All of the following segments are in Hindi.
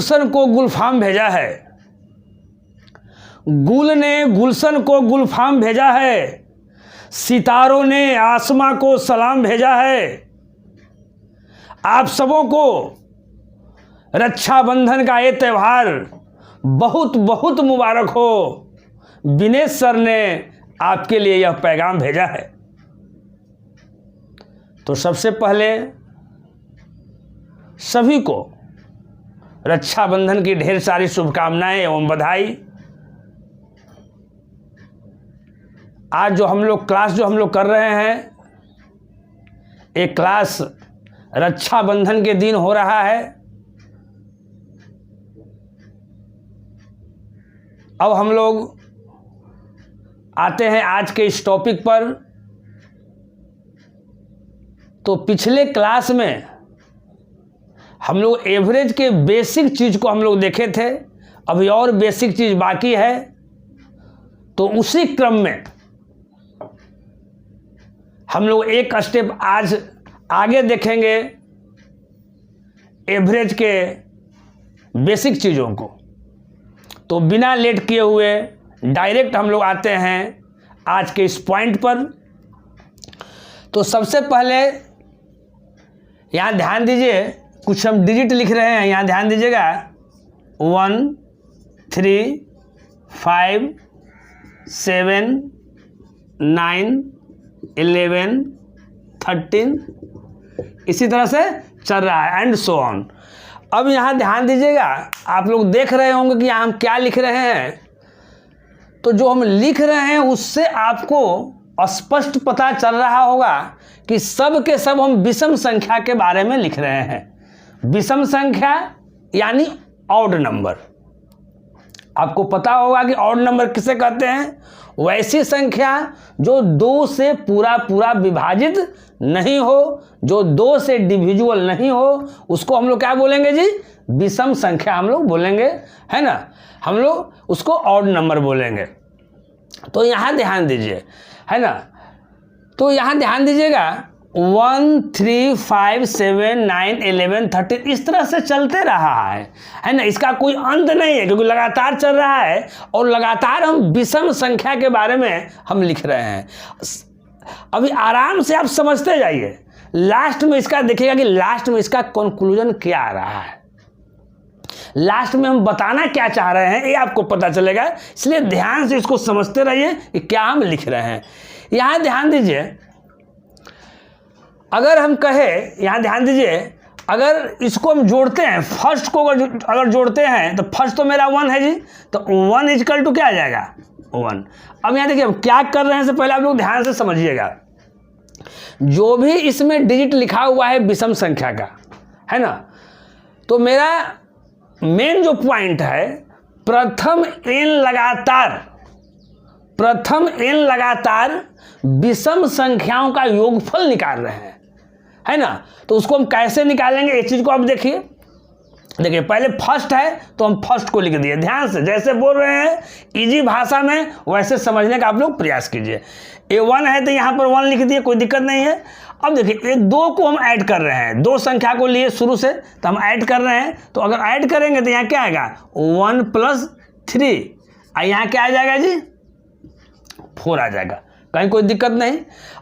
गुलशन को गुलफाम भेजा है, गुल ने गुलशन को गुलफाम भेजा है, सितारों ने आसमां को सलाम भेजा है। आप सबों को रक्षाबंधन का ये त्यौहार बहुत बहुत मुबारक हो। विनेश सर ने आपके लिए यह पैगाम भेजा है। तो सबसे पहले सभी को रक्षाबंधन की ढेर सारी शुभकामनाएं एवं बधाई। आज जो हम लोग क्लास कर रहे हैं, एक क्लास रक्षाबंधन के दिन हो रहा है। अब हम लोग आते हैं आज के इस टॉपिक पर। तो पिछले क्लास में हम लोग एवरेज के बेसिक चीज को हम लोग देखे थे, अभी और बेसिक चीज बाकी है। तो उसी क्रम में हम लोग एक स्टेप आज आगे देखेंगे एवरेज के बेसिक चीज़ों को। तो बिना लेट किए हुए डायरेक्ट हम लोग आते हैं आज के इस पॉइंट पर। तो सबसे पहले यहाँ ध्यान दीजिए, कुछ हम डिजिट लिख रहे हैं, यहाँ ध्यान दीजिएगा। 1 3 5 7 9 11 13 इसी तरह से चल रहा है एंड सो ऑन। अब यहाँ ध्यान दीजिएगा, आप लोग देख रहे होंगे कि यहाँ हम क्या लिख रहे हैं। तो जो हम लिख रहे हैं उससे आपको स्पष्ट पता चल रहा होगा कि सब के सब हम विषम संख्या के बारे में लिख रहे हैं। विषम संख्या यानी ऑड नंबर। आपको पता होगा कि ऑड नंबर किसे कहते हैं? वैसी संख्या जो 2 से पूरा विभाजित नहीं हो, जो 2 से डिविजुअल नहीं हो, उसको हम लोग क्या बोलेंगे जी? विषम संख्या हम लोग बोलेंगे, है ना। हम लोग उसको ऑड नंबर बोलेंगे। तो यहाँ ध्यान दीजिए, है ना। तो यहाँ ध्यान दीजिएगा, 1 3 5 7 9 11 13 इस तरह से चलते रहा है ना। इसका कोई अंत नहीं है क्योंकि लगातार चल रहा है और लगातार हम विषम संख्या के बारे में हम लिख रहे हैं। अभी आराम से आप समझते जाइए, लास्ट में इसका देखिएगा कि लास्ट में इसका कंक्लूजन क्या आ रहा है, लास्ट में हम बताना क्या चाह रहे हैं ये आपको पता चलेगा। इसलिए ध्यान से इसको समझते रहिए कि क्या हम लिख रहे हैं। यहाँ ध्यान दीजिए, अगर हम कहें, यहाँ ध्यान दीजिए, अगर इसको हम जोड़ते हैं, फर्स्ट को अगर जोड़ते हैं तो फर्स्ट तो मेरा 1 है जी, तो 1 इक्वल टू क्या आ जाएगा? 1। अब यहाँ देखिए हम क्या कर रहे हैं, से पहले आप लोग ध्यान से समझिएगा। जो भी इसमें डिजिट लिखा हुआ है विषम संख्या का, है ना, तो मेरा मेन जो पॉइंट है, प्रथम n लगातार विषम संख्याओं का योगफल निकाल रहे हैं, है ना। तो उसको हम कैसे निकालेंगे इस चीज को आप देखिए। पहले फर्स्ट है तो हम फर्स्ट को लिख दिए। ध्यान से जैसे बोल रहे हैं इजी भाषा में वैसे समझने का आप लोग प्रयास कीजिए। A1 है तो यहाँ पर 1 लिख दिए, कोई दिक्कत नहीं है। अब देखिए 2 को हम ऐड कर रहे हैं, 2 संख्या को लिए शुरू से तो हम ऐड कर रहे हैं। तो अगर ऐड करेंगे तो यहाँ क्या आएगा? 1 + 3, और यहाँ क्या आ जाएगा जी? 4 आ जाएगा, कहीं कोई दिक्कत नहीं।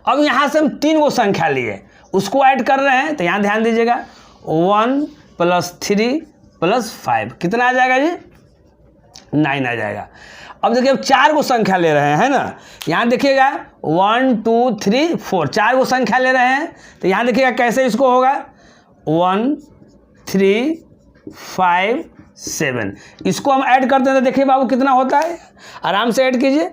अब यहाँ से हम 3 को संख्या लिए, उसको ऐड कर रहे हैं तो यहाँ ध्यान दीजिएगा, 1 + 3 + 5 कितना आ जाएगा जी? 9 आ जाएगा। अब देखिए अब 4 को संख्या ले रहे हैं, है ना। यहाँ देखिएगा 1 2 3 4 4 को संख्या ले रहे हैं तो यहाँ देखिएगा कैसे इसको होगा, 1 3 5 7। इसको हम ऐड करते हैं तो देखिए बाबू कितना होता है, आराम से ऐड कीजिए।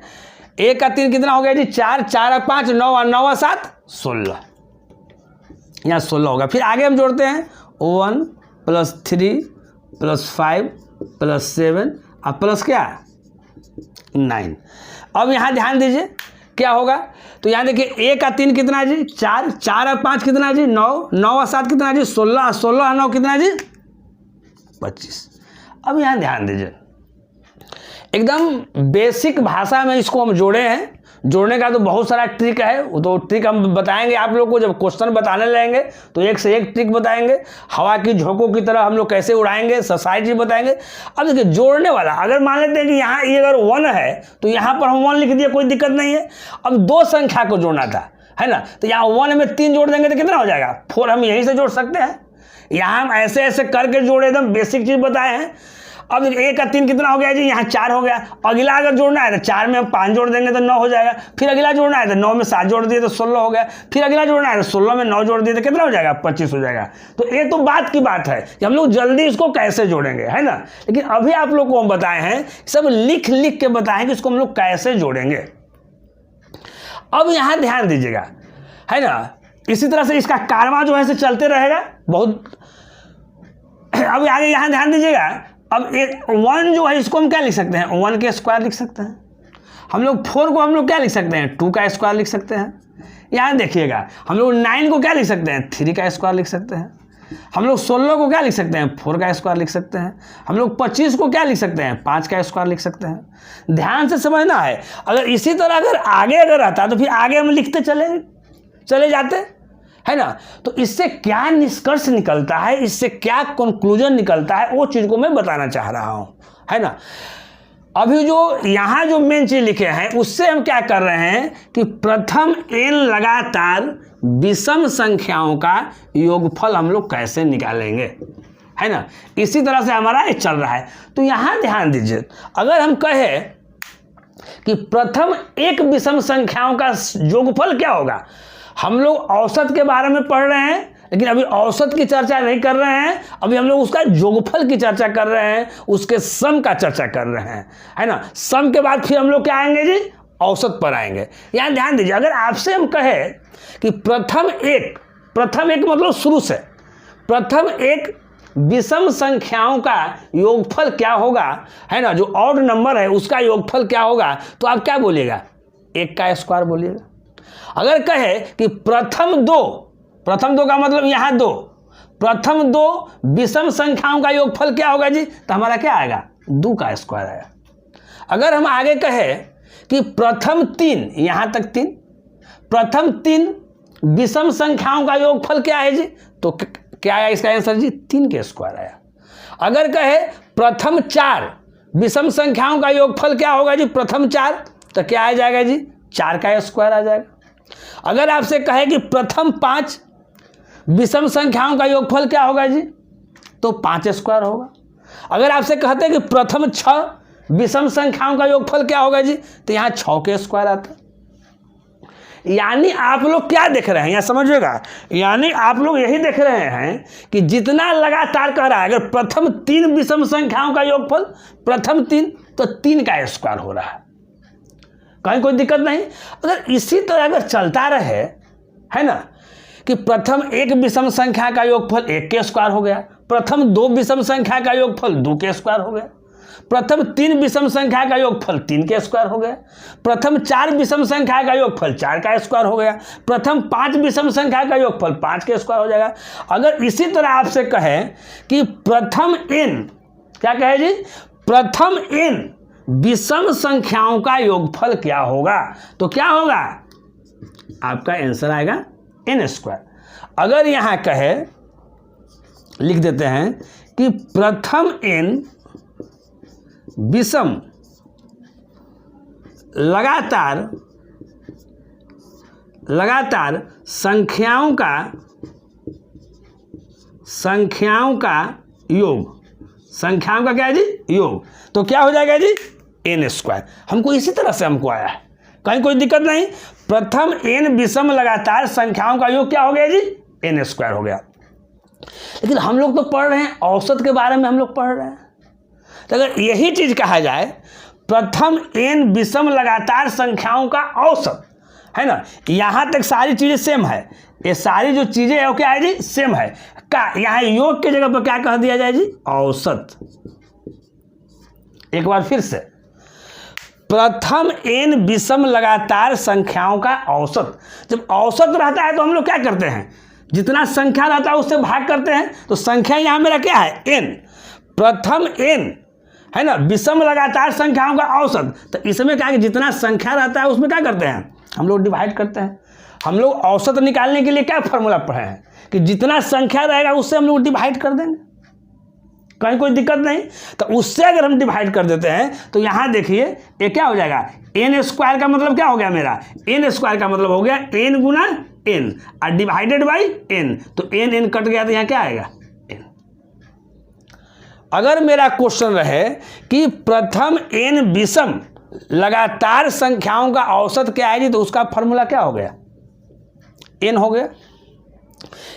1 का 3 कितना हो गया जी? 4 4 और 5 9 और 9 और 7 16, यहाँ 16 होगा। फिर आगे हम जोड़ते हैं 1 + 3 + 5 + 7 और प्लस क्या? 9। अब यहाँ ध्यान दीजिए क्या होगा, तो यहाँ देखिए 1 का 3 कितना जी? 4 4 और 5 कितना जी? 9 9 और 7 कितना जी? 16 16 और 9 कितना जी? 25। अब यहाँ ध्यान दीजिए, एकदम बेसिक भाषा में इसको हम जोड़े हैं। जोड़ने का तो बहुत सारा ट्रिक है, वो तो ट्रिक हम बताएंगे आप लोग को जब क्वेश्चन बताने लगेंगे तो एक से एक ट्रिक बताएंगे। हवा की झोंकों की तरह हम लोग कैसे उड़ाएंगे, सोसाइटी बताएंगे। अब देखिए जोड़ने वाला, अगर मान लेते हैं कि यहाँ ये अगर 1 है तो यहाँ पर हम 1 लिख दिए, कोई दिक्कत नहीं है। अब 2 संख्या को जोड़ना था, है ना, तो यहाँ 1 में 3 जोड़ देंगे तो कितना हो जाएगा, 4। हम यहीं से जोड़ सकते हैं। यहाँ हम ऐसे ऐसे करके जोड़े, एकदम बेसिक चीज़ बताए हैं। अब 1 का 3 कितना हो गया जी, यहाँ 4 हो गया। अगला अगर जोड़ना है तो 4 में हम 5 जोड़ देंगे तो 9 हो जाएगा। फिर अगला जोड़ना है तो 9 में 7 जोड़ दिए तो 16 हो गया। फिर अगला जोड़ना है तो 16 में 9 जोड़ दिए तो कितना हो जाएगा, 25 हो जाएगा। तो ये तो बात की बात है कि हम लोग जल्दी इसको कैसे जोड़ेंगे, है ना। लेकिन अभी आप लोग को हम बताए हैं, सब लिख लिख के बताएं कि इसको हम लोग कैसे जोड़ेंगे। अब यहाँ ध्यान दीजिएगा, है ना, इसी तरह से इसका कारवां जो है से चलते रहेगा बहुत। अब आगे यहाँ ध्यान दीजिएगा, अब 1 जो है इसको हम क्या लिख सकते हैं, 1 के स्क्वायर लिख सकते हैं। हम लोग 4 को हम लोग क्या लिख सकते हैं, 2 का स्क्वायर लिख सकते हैं। यहाँ देखिएगा, हम लोग 9 को क्या लिख सकते हैं, 3 का स्क्वायर लिख सकते हैं। हम लोग 16 को क्या लिख सकते हैं, 4 का स्क्वायर लिख सकते हैं। हम लोग 25 को क्या लिख सकते हैं, 5 का स्क्वायर लिख सकते हैं। ध्यान से समझना है। अगर इसी तरह अगर आगे अगर रहता तो फिर आगे हम लिखते चले जाते, है ना। तो इससे क्या निष्कर्ष निकलता है, इससे क्या कंक्लूजन निकलता है, वो चीज को मैं बताना चाह रहा हूं, है ना। अभी जो यहाँ जो मेन चीज लिखे हैं उससे हम क्या कर रहे हैं कि प्रथम n लगातार विषम संख्याओं का योगफल हम लोग कैसे निकालेंगे, है ना। इसी तरह से हमारा ये चल रहा है। तो यहाँ ध्यान दीजिए, अगर हम कहें कि प्रथम एक विषम संख्याओं का योगफल क्या होगा, हम लोग औसत के बारे में पढ़ रहे हैं, लेकिन अभी औसत की चर्चा नहीं कर रहे हैं। अभी हम लोग उसका योगफल की चर्चा कर रहे हैं, उसके सम का चर्चा कर रहे हैं, है ना। सम के बाद फिर हम लोग क्या आएंगे जी, औसत पर आएंगे। यहाँ ध्यान दीजिए, अगर आपसे हम कहें कि प्रथम एक मतलब शुरू से प्रथम एक विषम संख्याओं का योगफल क्या होगा, है ना, जो ऑड नंबर है उसका योगफल क्या होगा, तो आप क्या बोलिएगा, 1 का स्क्वायर बोलिएगा। अगर कहे कि प्रथम दो का मतलब यहाँ 2, प्रथम 2 विषम संख्याओं का योगफल क्या होगा जी, तो हमारा क्या आएगा, 2 का स्क्वायर आएगा। अगर हम आगे कहे कि प्रथम 3, यहाँ तक 3, प्रथम 3 विषम संख्याओं का योगफल क्या है जी, तो क्या आया इसका आंसर जी, 3 के स्क्वायर आया। अगर कहे प्रथम 4 विषम संख्याओं का योगफल क्या होगा जी, प्रथम 4, तो क्या आ जाएगा जी, 4 का स्क्वायर आ जाएगा। अगर आपसे कहे कि प्रथम 5 विषम संख्याओं का योगफल क्या होगा जी, तो 5 स्क्वायर होगा। अगर आपसे कहते हैं कि प्रथम 6 विषम संख्याओं का योगफल क्या होगा जी, तो यहाँ 6 के स्क्वायर आता है। यानी आप लोग क्या देख रहे हैं, यहाँ समझिएगा, यानी आप लोग यही देख रहे हैं कि जितना लगातार कह रहा है, अगर प्रथम 3 विषम संख्याओं का योगफल प्रथम 3, तो 3 का स्क्वायर हो रहा है, कहीं कोई दिक्कत नहीं। अगर इसी तरह अगर चलता रहे, है ना, कि प्रथम 1 विषम संख्या का योगफल 1 के स्क्वायर हो गया, प्रथम 2 विषम संख्या का योगफल 2 के स्क्वायर हो गया, प्रथम 3 विषम संख्या का योगफल 3 के स्क्वायर हो गया, प्रथम 4 विषम संख्या का योगफल 4 का स्क्वायर हो गया, प्रथम 5 विषम संख्या का योगफल 5 के स्क्वायर हो जाएगा। अगर इसी तरह आपसे कहें कि प्रथम n, क्या कहे जी, प्रथम n विषम संख्याओं का योगफल क्या होगा, तो क्या होगा, आपका आंसर आएगा n स्क्वायर। अगर यहां कहे, लिख देते हैं कि प्रथम n विषम लगातार संख्याओं का योग, संख्याओं का क्या है जी, योग, तो क्या हो जाएगा जी, n स्क्वायर। हमको इसी तरह से हमको आया है, कहीं कोई दिक्कत नहीं। प्रथम n विषम लगातार संख्याओं का योग क्या हो गया जी, n स्क्वायर हो गया। लेकिन हम लोग तो पढ़ रहे हैं औसत के बारे में, हम लोग पढ़ रहे हैं। तो अगर यही चीज कहा जाए, प्रथम n विषम लगातार संख्याओं का औसत, है ना, यहां तक सारी चीजें सेम है, ये सारी जो चीजें है वो क्या है जी, सेम है का, यहाँ योग की जगह पर क्या कह दिया जाए जी, औसत। एक बार फिर से, प्रथम n विषम लगातार संख्याओं का औसत। जब औसत रहता है तो हम लोग क्या करते हैं, जितना संख्या रहता है उससे भाग करते हैं। तो संख्या यहां मेरा क्या है, n, प्रथम n, है ना, विषम लगातार संख्याओं का औसत। तो इसमें क्या है कि जितना संख्या रहता है उसमें क्या करते हैं हम लोग डिवाइड करते हैं। हम लोग औसत निकालने के लिए क्या फॉर्मूला पढ़े हैं कि जितना संख्या रहेगा उससे हम लोग डिवाइड कर देंगे, कहीं कोई दिक्कत नहीं। तो उससे अगर हम डिवाइड कर देते हैं तो यहाँ देखिए ये क्या हो जाएगा, एन स्क्वायर का मतलब क्या हो गया मेरा, एन स्क्वायर का मतलब हो गया एन गुना एन और डिवाइडेड बाई एन। तो एन एन कट गया तो यहाँ क्या आएगा एन। अगर मेरा क्वेश्चन रहे कि प्रथम एन विषम लगातार संख्याओं का औसत क्या है जी, तो उसका फॉर्मूला क्या हो गया एन हो गया।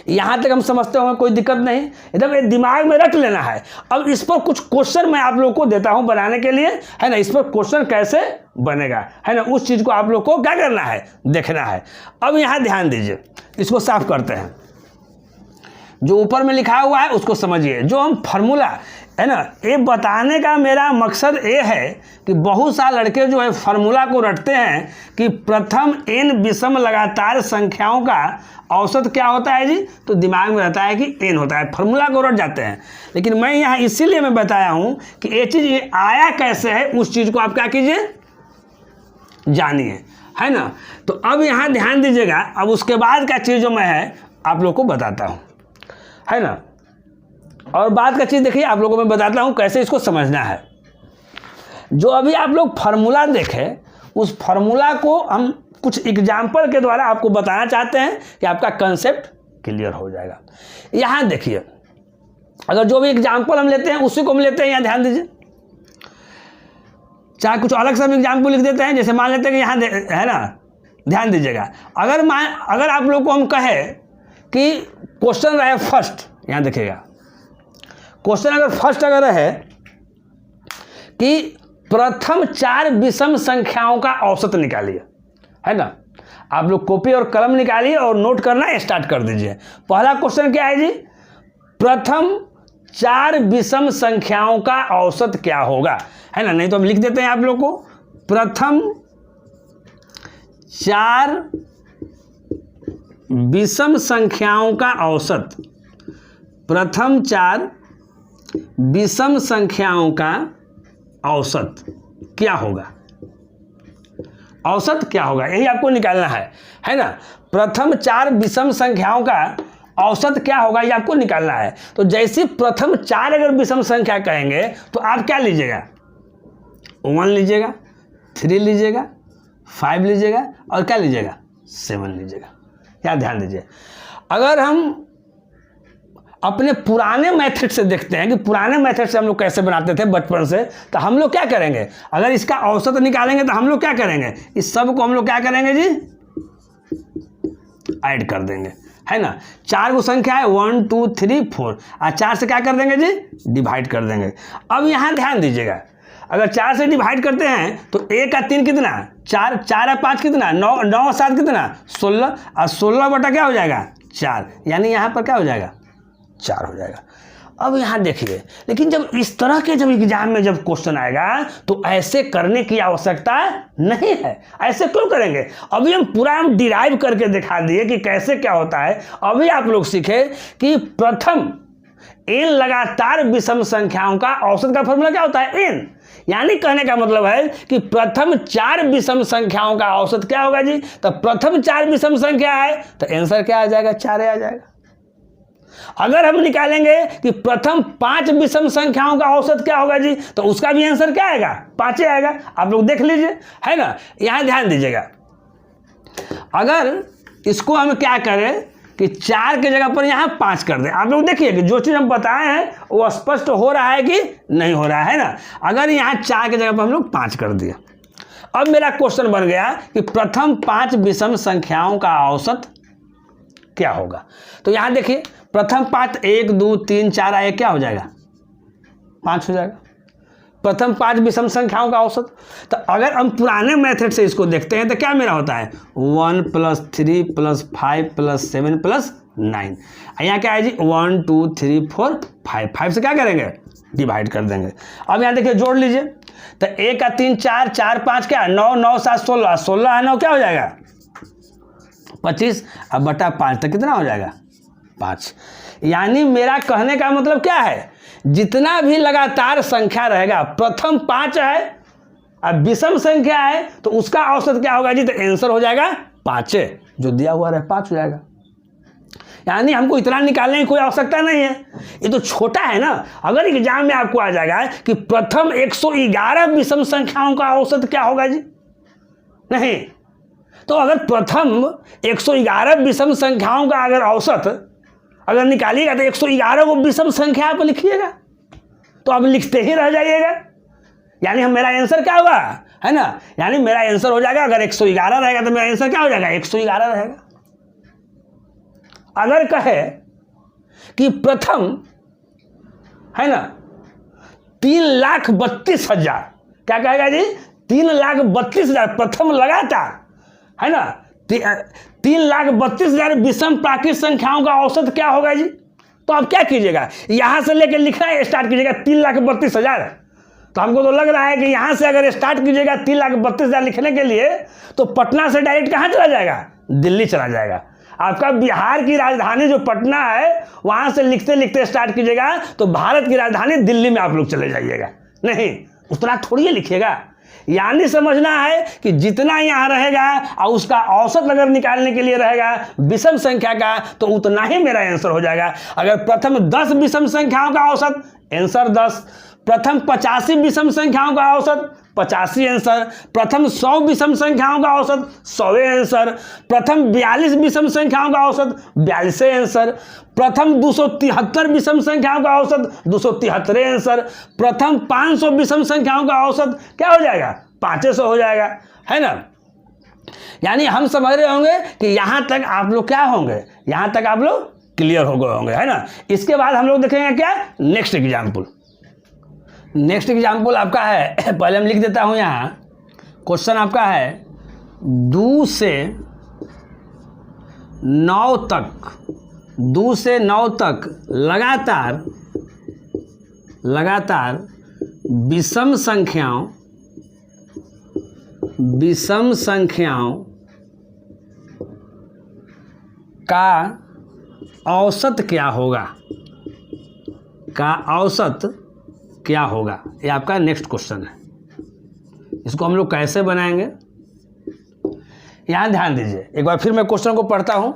यहां तक हम समझते होंगे, कोई दिक्कत नहीं, एकदम ये दिमाग में रख लेना है। अब इस पर कुछ क्वेश्चन मैं आप लोग को देता हूं बनाने के लिए, है ना, इस पर क्वेश्चन कैसे बनेगा, है ना, उस चीज को आप लोग को क्या करना है देखना है। अब यहां ध्यान दीजिए, इसको साफ करते हैं। जो ऊपर में लिखा हुआ है उसको समझिए। जो हम फॉर्मूला है ना, ये बताने का मेरा मकसद ये है कि बहुत सारे लड़के जो है फार्मूला को रटते हैं कि प्रथम एन विषम लगातार संख्याओं का औसत क्या होता है जी, तो दिमाग में रहता है कि एन होता है, फार्मूला को रट जाते हैं। लेकिन मैं यहाँ इसीलिए मैं बताया हूँ कि ये चीज़ ये आया कैसे है, उस चीज़ को आप क्या कीजिए जानिए, है ना। तो अब यहाँ ध्यान दीजिएगा। अब उसके बाद का चीज़ जो मैं है आप लोग को बताता हूँ, है ना। और बात का चीज़ देखिए, आप लोगों को मैं बताता हूँ कैसे इसको समझना है। जो अभी आप लोग फार्मूला देखें, उस फार्मूला को हम कुछ एग्जाम्पल के द्वारा आपको बताना चाहते हैं कि आपका कंसेप्ट क्लियर हो जाएगा। यहाँ देखिए, अगर जो भी एग्जाम्पल हम लेते हैं उसी को हम लेते हैं, यहाँ ध्यान दीजिए। चाहे कुछ अलग से हम एग्जाम्पल लिख देते हैं, जैसे मान लेते हैं कि यहाँ है ना, ध्यान दीजिएगा। अगर आप लोग को हम कहें कि क्वेश्चन रहे फर्स्ट, यहाँ देखिएगा क्वेश्चन अगर फर्स्ट अगर है कि प्रथम 4 विषम संख्याओं का औसत निकालिए, है ना। आप लोग कॉपी और कलम निकालिए और नोट करना स्टार्ट कर दीजिए। पहला क्वेश्चन क्या है जी, प्रथम 4 विषम संख्याओं का औसत क्या होगा, है ना। नहीं तो हम लिख देते हैं आप लोग को, प्रथम 4 विषम संख्याओं का औसत, प्रथम 4 विषम संख्याओं का औसत क्या होगा, औसत क्या होगा, यही आपको निकालना है ना। प्रथम 4 विषम संख्याओं का औसत क्या होगा ये आपको निकालना है। तो जैसे प्रथम 4 अगर विषम संख्या कहेंगे तो आप क्या लीजिएगा, 1 लीजिएगा, 3 लीजिएगा, 5 लीजिएगा और क्या लीजिएगा 7 लीजिएगा। क्या ध्यान दीजिए, अगर हम अपने पुराने मेथड से देखते हैं कि पुराने मेथड से हम लोग कैसे बनाते थे बचपन से, तो हम लोग क्या करेंगे, अगर इसका औसत निकालेंगे तो हम लोग क्या करेंगे, इस सब को हम लोग क्या करेंगे जी ऐड कर देंगे, है ना। 4 वो संख्या है 1 2 3 4 और 4 से क्या कर देंगे जी डिवाइड कर देंगे। अब यहाँ ध्यान दीजिएगा, अगर 4 से डिवाइड करते हैं तो 1 का 3 कितना, 4 4 और 5 कितना, 9 9 और 7 कितना 16 और 16 बटा क्या हो जाएगा 4, यानी यहाँ पर क्या हो जाएगा 4 हो जाएगा। अब यहाँ देखिए, लेकिन जब इस तरह के जब एग्जाम में जब क्वेश्चन आएगा तो ऐसे करने की आवश्यकता नहीं है। ऐसे क्यों करेंगे, अभी हम पूरा हम डिराइव करके दिखा दिए कि कैसे क्या होता है। अभी आप लोग सीखे कि प्रथम एन लगातार विषम संख्याओं का औसत का फॉर्मूला क्या होता है एन, यानी कहने का मतलब है कि प्रथम 4 विषम संख्याओं का औसत क्या होगा जी, तो प्रथम 4 विषम संख्या है तो आंसर क्या आ जाएगा 4 आ जाएगा। अगर हम निकालेंगे कि प्रथम 5 विषम संख्याओं का औसत क्या होगा जी, तो उसका भी आंसर क्या आएगा 5 आएगा। आप लोग देख लीजिए, है ना। यहां ध्यान दीजिएगा, अगर इसको हम क्या करें कि 4 की जगह पर यहां 5 कर दें, आप लोग देखिए कि जो चीज हम बताए हैं वो स्पष्ट हो रहा है कि नहीं हो रहा है ना। अगर यहां 4 की जगह पर हम लोग 5 कर दिए, अब मेरा क्वेश्चन बन गया कि प्रथम 5 विषम संख्याओं का औसत क्या होगा। तो यहां देखिए प्रथम 5 1 2 3 4 आए क्या हो जाएगा 5 हो जाएगा, प्रथम 5 विषम संख्याओं का औसत। तो अगर हम पुराने मेथड से इसको देखते हैं तो क्या मेरा होता है 1 + 3 + 5 + 7 + 9। यहाँ क्या है जी 1 2 3 4 5, 5 से क्या करेंगे डिवाइड कर देंगे। अब यहाँ देखिए जोड़ लीजिए, तो 1 का 3 4 4 5 क्या 9 9 7 16 16 है 9 क्या हो जाएगा 25, अब बटा 5 तो कितना हो जाएगा 5। यानी मेरा कहने का मतलब क्या है जितना भी लगातार संख्या रहेगा, प्रथम 5 है, अब विषम संख्या है तो उसका औसत क्या होगा जी? तो आंसर हो जाएगा 5, जो दिया हुआ रहे 5 हो जाएगा। यानी हमको इतना निकालने की कोई आवश्यकता नहीं है, ये तो छोटा है ना। अगर एग्जाम में आपको आ जाएगा कि प्रथम 111 विषम संख्याओं का औसत क्या होगा जी, नहीं, तो अगर प्रथम 111 विषम संख्याओं का अगर औसत अगर निकालिएगा तो 111 को विषम संख्या आप लिखिएगा, तो आप लिखते ही रह जाइएगा। यानी हम मेरा आंसर क्या होगा, है ना, यानी मेरा आंसर हो जाएगा, अगर 111 रहेगा तो मेरा आंसर क्या हो जाएगा? 111 रहेगा। अगर कहे कि प्रथम, है ना, 3,32,000, क्या कहेगा जी? 3,32,000 प्रथम लगातार, है ना, 3,32,000 विषम प्राकृत संख्याओं का औसत क्या होगा जी? तो आप क्या कीजिएगा, यहां से लेकर लिखना स्टार्ट कीजिएगा 3,32,000। तो हमको तो लग रहा है कि यहां से अगर स्टार्ट कीजिएगा 3,32,000 लिखने के लिए तो पटना से डायरेक्ट कहां चला जाएगा? दिल्ली चला जाएगा। आपका बिहार की राजधानी जो पटना है वहां से लिखते लिखते स्टार्ट कीजिएगा तो भारत की राजधानी दिल्ली में आप लोग चले जाइएगा। नहीं, उतना थोड़ी लिखिएगा। यानी समझना है कि जितना यहाँ रहेगा और उसका औसत अगर निकालने के लिए रहेगा विषम संख्या का तो उतना ही मेरा आंसर हो जाएगा। अगर प्रथम 10 विषम संख्याओं का औसत, आंसर 10। प्रथम 85 विषम संख्याओं का औसत, 85 आंसर। प्रथम 100 विषम संख्याओं का औसत, 100 आंसर। प्रथम 42 विषम संख्याओं का औसत, 42 आंसर। प्रथम 273 विषम संख्याओं का औसत, 273 आंसर। प्रथम 500 विषम संख्याओं का औसत क्या हो जाएगा? 500 हो जाएगा, है ना। यानी हम समझ रहे होंगे कि यहां तक आप लोग क्या होंगे, यहां तक आप लोग क्लियर हो गए होंगे, है ना। इसके बाद हम लोग देखेंगे क्या, नेक्स्ट एग्जाम्पल। नेक्स्ट एग्जाम्पल आपका है, पहले हम लिख देता हूं यहां, क्वेश्चन आपका है 2 से 9 तक, 2 से 9 तक लगातार विषम संख्याओं का औसत क्या होगा, ये आपका नेक्स्ट क्वेश्चन है। इसको हम लोग कैसे बनाएंगे, यहां ध्यान दीजिए। एक बार फिर मैं क्वेश्चन को पढ़ता हूं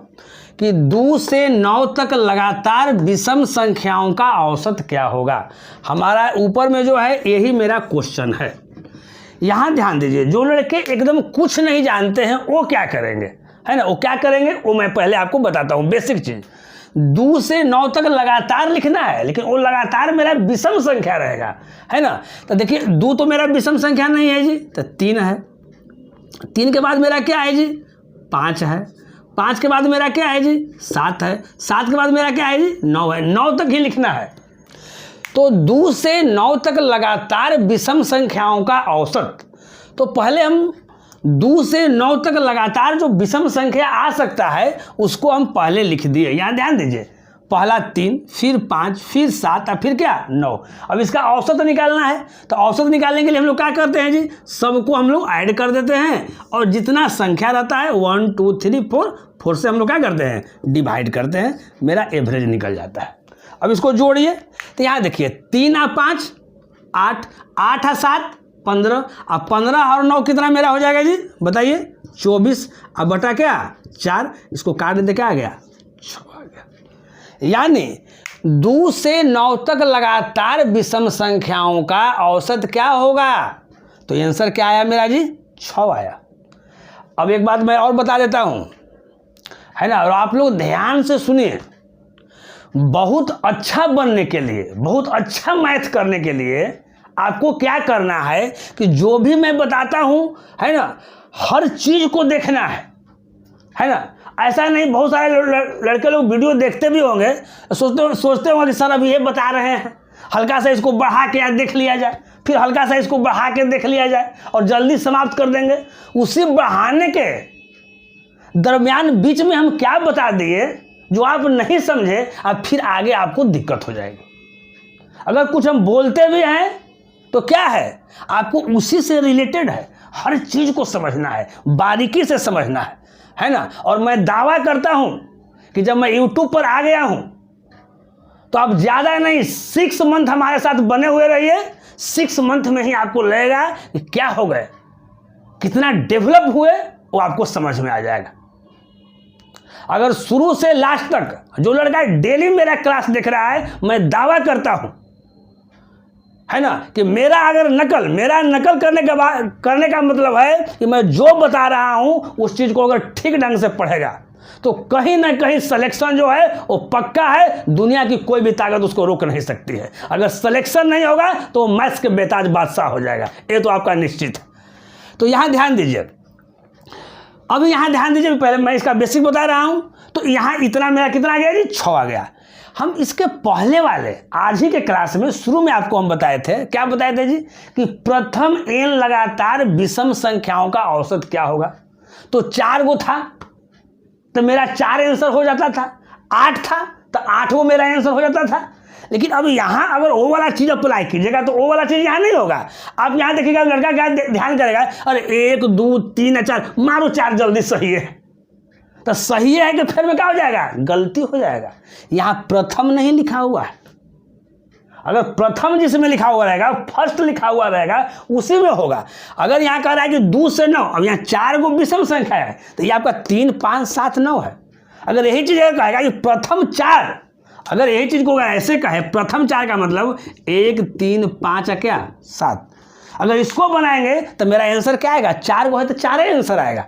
कि 2 से 9 तक लगातार विषम संख्याओं का औसत क्या होगा। हमारा ऊपर में जो है यही मेरा क्वेश्चन है। यहां ध्यान दीजिए, जो लड़के एकदम कुछ नहीं जानते हैं वो क्या करेंगे, है ना, वो क्या करेंगे वो मैं पहले आपको बताता हूं। बेसिक चीज, 2 से 9 तक लगातार लिखना है, लेकिन वो लगातार मेरा विषम संख्या रहेगा, है ना। तो देखिए 2 तो मेरा विषम संख्या नहीं है जी, तो 3 है। 3 के बाद मेरा क्या है जी, 5 है। 5 के बाद मेरा क्या है जी, 7 है। 7 के बाद मेरा क्या है जी, 9 है। 9 तक ही लिखना है। तो 2 से 9 तक लगातार विषम संख्याओं का औसत, तो पहले हम 2 से 9 तक लगातार जो विषम संख्या आ सकता है उसको हम पहले लिख दिए। यहाँ ध्यान दीजिए, पहला 3, फिर 5, फिर 7 और फिर क्या 9। अब इसका औसत निकालना है, तो औसत निकालने के लिए हम लोग क्या करते हैं जी, सबको हम लोग ऐड कर देते हैं और जितना संख्या रहता है 1 2 3 4 से हम लोग क्या करते हैं, डिवाइड करते हैं, मेरा एवरेज निकल जाता है। अब इसको जोड़िए, तो यहाँ देखिए 3 और 5 8, 8 और 7 15, अब 15 और 9 कितना मेरा हो जाएगा जी, बताइए 24, अब बटा क्या 4, इसको काट दे क्या आ गया 6 आ गया। यानी 2 से 9 तक लगातार विषम संख्याओं का औसत क्या होगा, तो आंसर क्या आया मेरा जी 6 आया। अब एक बात मैं और बता देता हूं, है ना, और आप लोग ध्यान से सुनिए। बहुत अच्छा बनने के लिए, बहुत अच्छा मैथ करने के लिए आपको क्या करना है कि जो भी मैं बताता हूं, है ना, हर चीज को देखना है ना। ऐसा नहीं, बहुत सारे लड़के लोग वीडियो देखते भी होंगे, सोचते होंगे कि सर अभी ये बता रहे हैं, हल्का सा इसको बढ़ा के देख लिया जाए, फिर हल्का सा इसको बढ़ा के देख लिया जाए और जल्दी समाप्त कर देंगे। उसी बढ़ाने के दरमियान बीच में हम क्या बता दिए जो आप नहीं समझे, अब फिर आगे आपको दिक्कत हो जाएगी। अगर कुछ हम बोलते भी हैं तो क्या है, आपको उसी से रिलेटेड है, हर चीज को समझना है, बारीकी से समझना है ना। और मैं दावा करता हूं कि जब मैं YouTube पर आ गया हूं तो आप ज़्यादा नहीं 6 मंथ हमारे साथ बने हुए रहिए, 6 मंथ में ही आपको लगेगा कि क्या हो गए, कितना डेवलप हुए, वो आपको समझ में आ जाएगा। अगर शुरू से लास्ट तक जो लड़का डेली मेरा क्लास देख रहा है, मैं दावा करता हूं, है ना, कि मेरा नकल करने का मतलब है कि मैं जो बता रहा हूं उस चीज को अगर ठीक ढंग से पढ़ेगा तो कहीं ना कहीं सिलेक्शन जो है वो पक्का है, दुनिया की कोई भी ताकत उसको रोक नहीं सकती है। अगर सिलेक्शन नहीं होगा तो मैथ्स के बेताज बादशाह हो जाएगा, ये तो आपका निश्चित है। तो यहां ध्यान दीजिए, अब यहां ध्यान दीजिए, पहले मैं इसका बेसिक बता रहा हूं। तो यहां इतना मेरा कितना आ गया जी, 6 आ गया। हम इसके पहले वाले आज ही के क्लास में शुरू में आपको हम बताए थे, क्या बताए थे जी, कि प्रथम n लगातार विषम संख्याओं का औसत क्या होगा। तो 4 गो था तो मेरा 4 आंसर हो जाता था, 8 था तो 8 वो मेरा आंसर हो जाता था। लेकिन अब यहाँ अगर वो वाला चीज अप्लाई कीजिएगा तो वो वाला चीज यहाँ नहीं होगा। आप यहाँ देखिएगा, लड़का क्या ध्यान करेगा, अरे 1 2 3 4 मारो, 4 जल्दी सही है, तो सही है कि फिर में क्या हो जाएगा, गलती हो जाएगा। यहाँ प्रथम नहीं लिखा हुआ है, अगर प्रथम जिसमें लिखा हुआ रहेगा, फर्स्ट लिखा हुआ रहेगा, उसी में होगा। अगर यहाँ कह रहा है कि 2 से 9, अब यहाँ 4 गो विषम संख्या है तो ये आपका 3 5 7 9 है। अगर यही चीज कहेगा कि प्रथम 4, अगर यही चीज को ऐसे कहे प्रथम 4 का मतलब 1 3 5 क्या 7, अगर इसको बनाएंगे तो मेरा आंसर क्या आएगा, 4 को है तो 4 ही आंसर आएगा।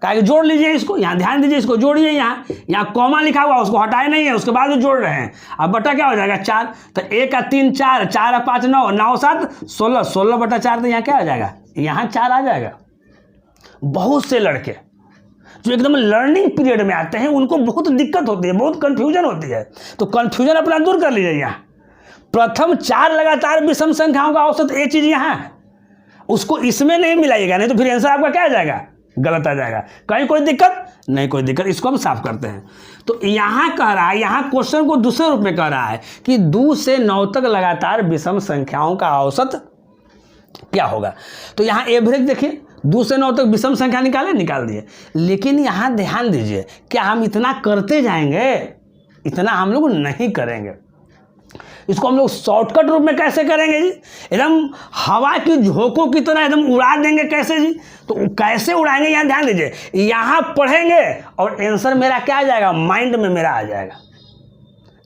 कहा जोड़ लीजिए इसको, यहाँ ध्यान दीजिए, इसको जोड़िए, यहाँ कॉमा लिखा हुआ उसको हटाए नहीं है, उसके बाद जोड़ रहे हैं। अब बटा क्या हो जाएगा 4, तो 1 का 3 4, 4 5 9, 9 7 16, 16 बटा 4, तो यहाँ क्या आ जाएगा, यहाँ 4 आ जाएगा। बहुत से लड़के जो एकदम लर्निंग पीरियड में आते हैं उनको बहुत दिक्कत होती है, बहुत कंफ्यूजन होती है। तो कंफ्यूजन अपना दूर कर लीजिए। यहाँ प्रथम 4 लगातार विषम संख्याओं का औसत, ये चीज यहाँ है, उसको इसमें नहीं मिलाइएगा, नहीं तो फिर आंसर आपका क्या आ जाएगा, गलत आ जाएगा। कहीं कोई दिक्कत नहीं, कोई दिक्कत, इसको हम साफ करते हैं। तो यहाँ कह रहा है, यहाँ क्वेश्चन को दूसरे रूप में कह रहा है कि 2 से 9 तक लगातार विषम संख्याओं का औसत क्या होगा। तो यहाँ एवरेज देखिए, 2 से 9 तक विषम संख्या निकाल दिए। लेकिन यहाँ ध्यान दीजिए, क्या हम इतना करते जाएंगे, इतना हम लोग नहीं करेंगे। इसको हम लोग शॉर्टकट रूप में कैसे करेंगे जी, एकदम हवा की झोंकों की तरह एकदम उड़ा देंगे। कैसे जी, तो कैसे उड़ाएंगे, यहाँ ध्यान दीजिए, यहाँ पढ़ेंगे और आंसर मेरा क्या आ जाएगा, माइंड में मेरा आ जाएगा।